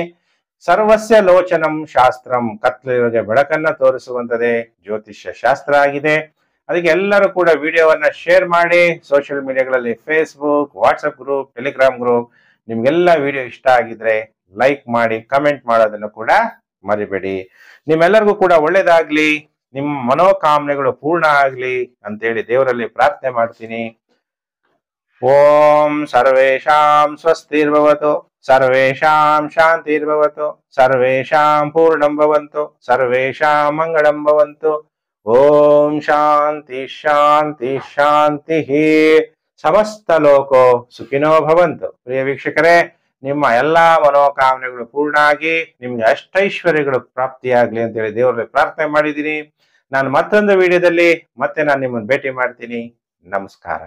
ಸರ್ವಸ್ಯ ಲೋಚನಂ ಶಾಸ್ತ್ರಂ, ಕತ್ಲಿಗೆ ಬೆಳಕನ್ನ ತೋರಿಸುವಂತದೇ ಜ್ಯೋತಿಷ್ಯ ಶಾಸ್ತ್ರ ಆಗಿದೆ. ಅದಕ್ಕೆ ಎಲ್ಲರೂ ಕೂಡ ವಿಡಿಯೋವನ್ನ ಶೇರ್ ಮಾಡಿ. ಸೋಷಿಯಲ್ ಮೀಡಿಯಾಗಳಲ್ಲಿ Facebook, WhatsApp group, Telegram group, ನಿಮ್ಗೆಲ್ಲ ವಿಡಿಯೋ ಇಷ್ಟ ಆಗಿದ್ರೆ ಲೈಕ್ ಮಾಡಿ, ಕಮೆಂಟ್ ಮಾಡೋದನ್ನು ಕೂಡ ಮರಿಬೇಡಿ. ನಿಮ್ಮೆಲ್ಲರಿಗೂ ಕೂಡ ಒಳ್ಳೇದಾಗ್ಲಿ, ನಿಮ್ಮ ಮನೋಕಾಮನೆಗಳು ಪೂರ್ಣ ಆಗ್ಲಿ ಅಂತೇಳಿ ದೇವರಲ್ಲಿ ಪ್ರಾರ್ಥನೆ ಮಾಡ್ತೀನಿ. ಓಂ ಸರ್ವೇಷಾಂ ಸ್ವಸ್ತಿರ್ಭವತು, ಸರ್ವೇಷಾಂ ಶಾಂತಿರ್ಭವತು, ಸರ್ವೇಷಾಂ ಪೂರ್ಣಂ ಭವಂತು, ಸರ್ವೇಷಾಂ ಮಂಗಳಂ ಭವಂತು. ಓಂ ಶಾಂತಿ ಶಾಂತಿ ಶಾಂತಿ. ಸಮಸ್ತ ಲೋಕೋ ಸುಖಿನೋ ಭವಂತು. ಪ್ರಿಯ ವೀಕ್ಷಕರೇ, ನಿಮ್ಮ ಎಲ್ಲಾ ಮನೋಕಾಮನೆಗಳು ಪೂರ್ಣ ಆಗಿ ನಿಮ್ಗೆ ಅಷ್ಟೈಶ್ವರ್ಯಗಳು ಪ್ರಾಪ್ತಿಯಾಗ್ಲಿ ಅಂತೇಳಿ ದೇವರಲ್ಲಿ ಪ್ರಾರ್ಥನೆ ಮಾಡಿದ್ದೀನಿ. ನಾನು ಮತ್ತೊಂದು ವಿಡಿಯೋದಲ್ಲಿ ನಾನು ನಿಮ್ಮನ್ನು ಭೇಟಿ ಮಾಡ್ತೀನಿ. ನಮಸ್ಕಾರ.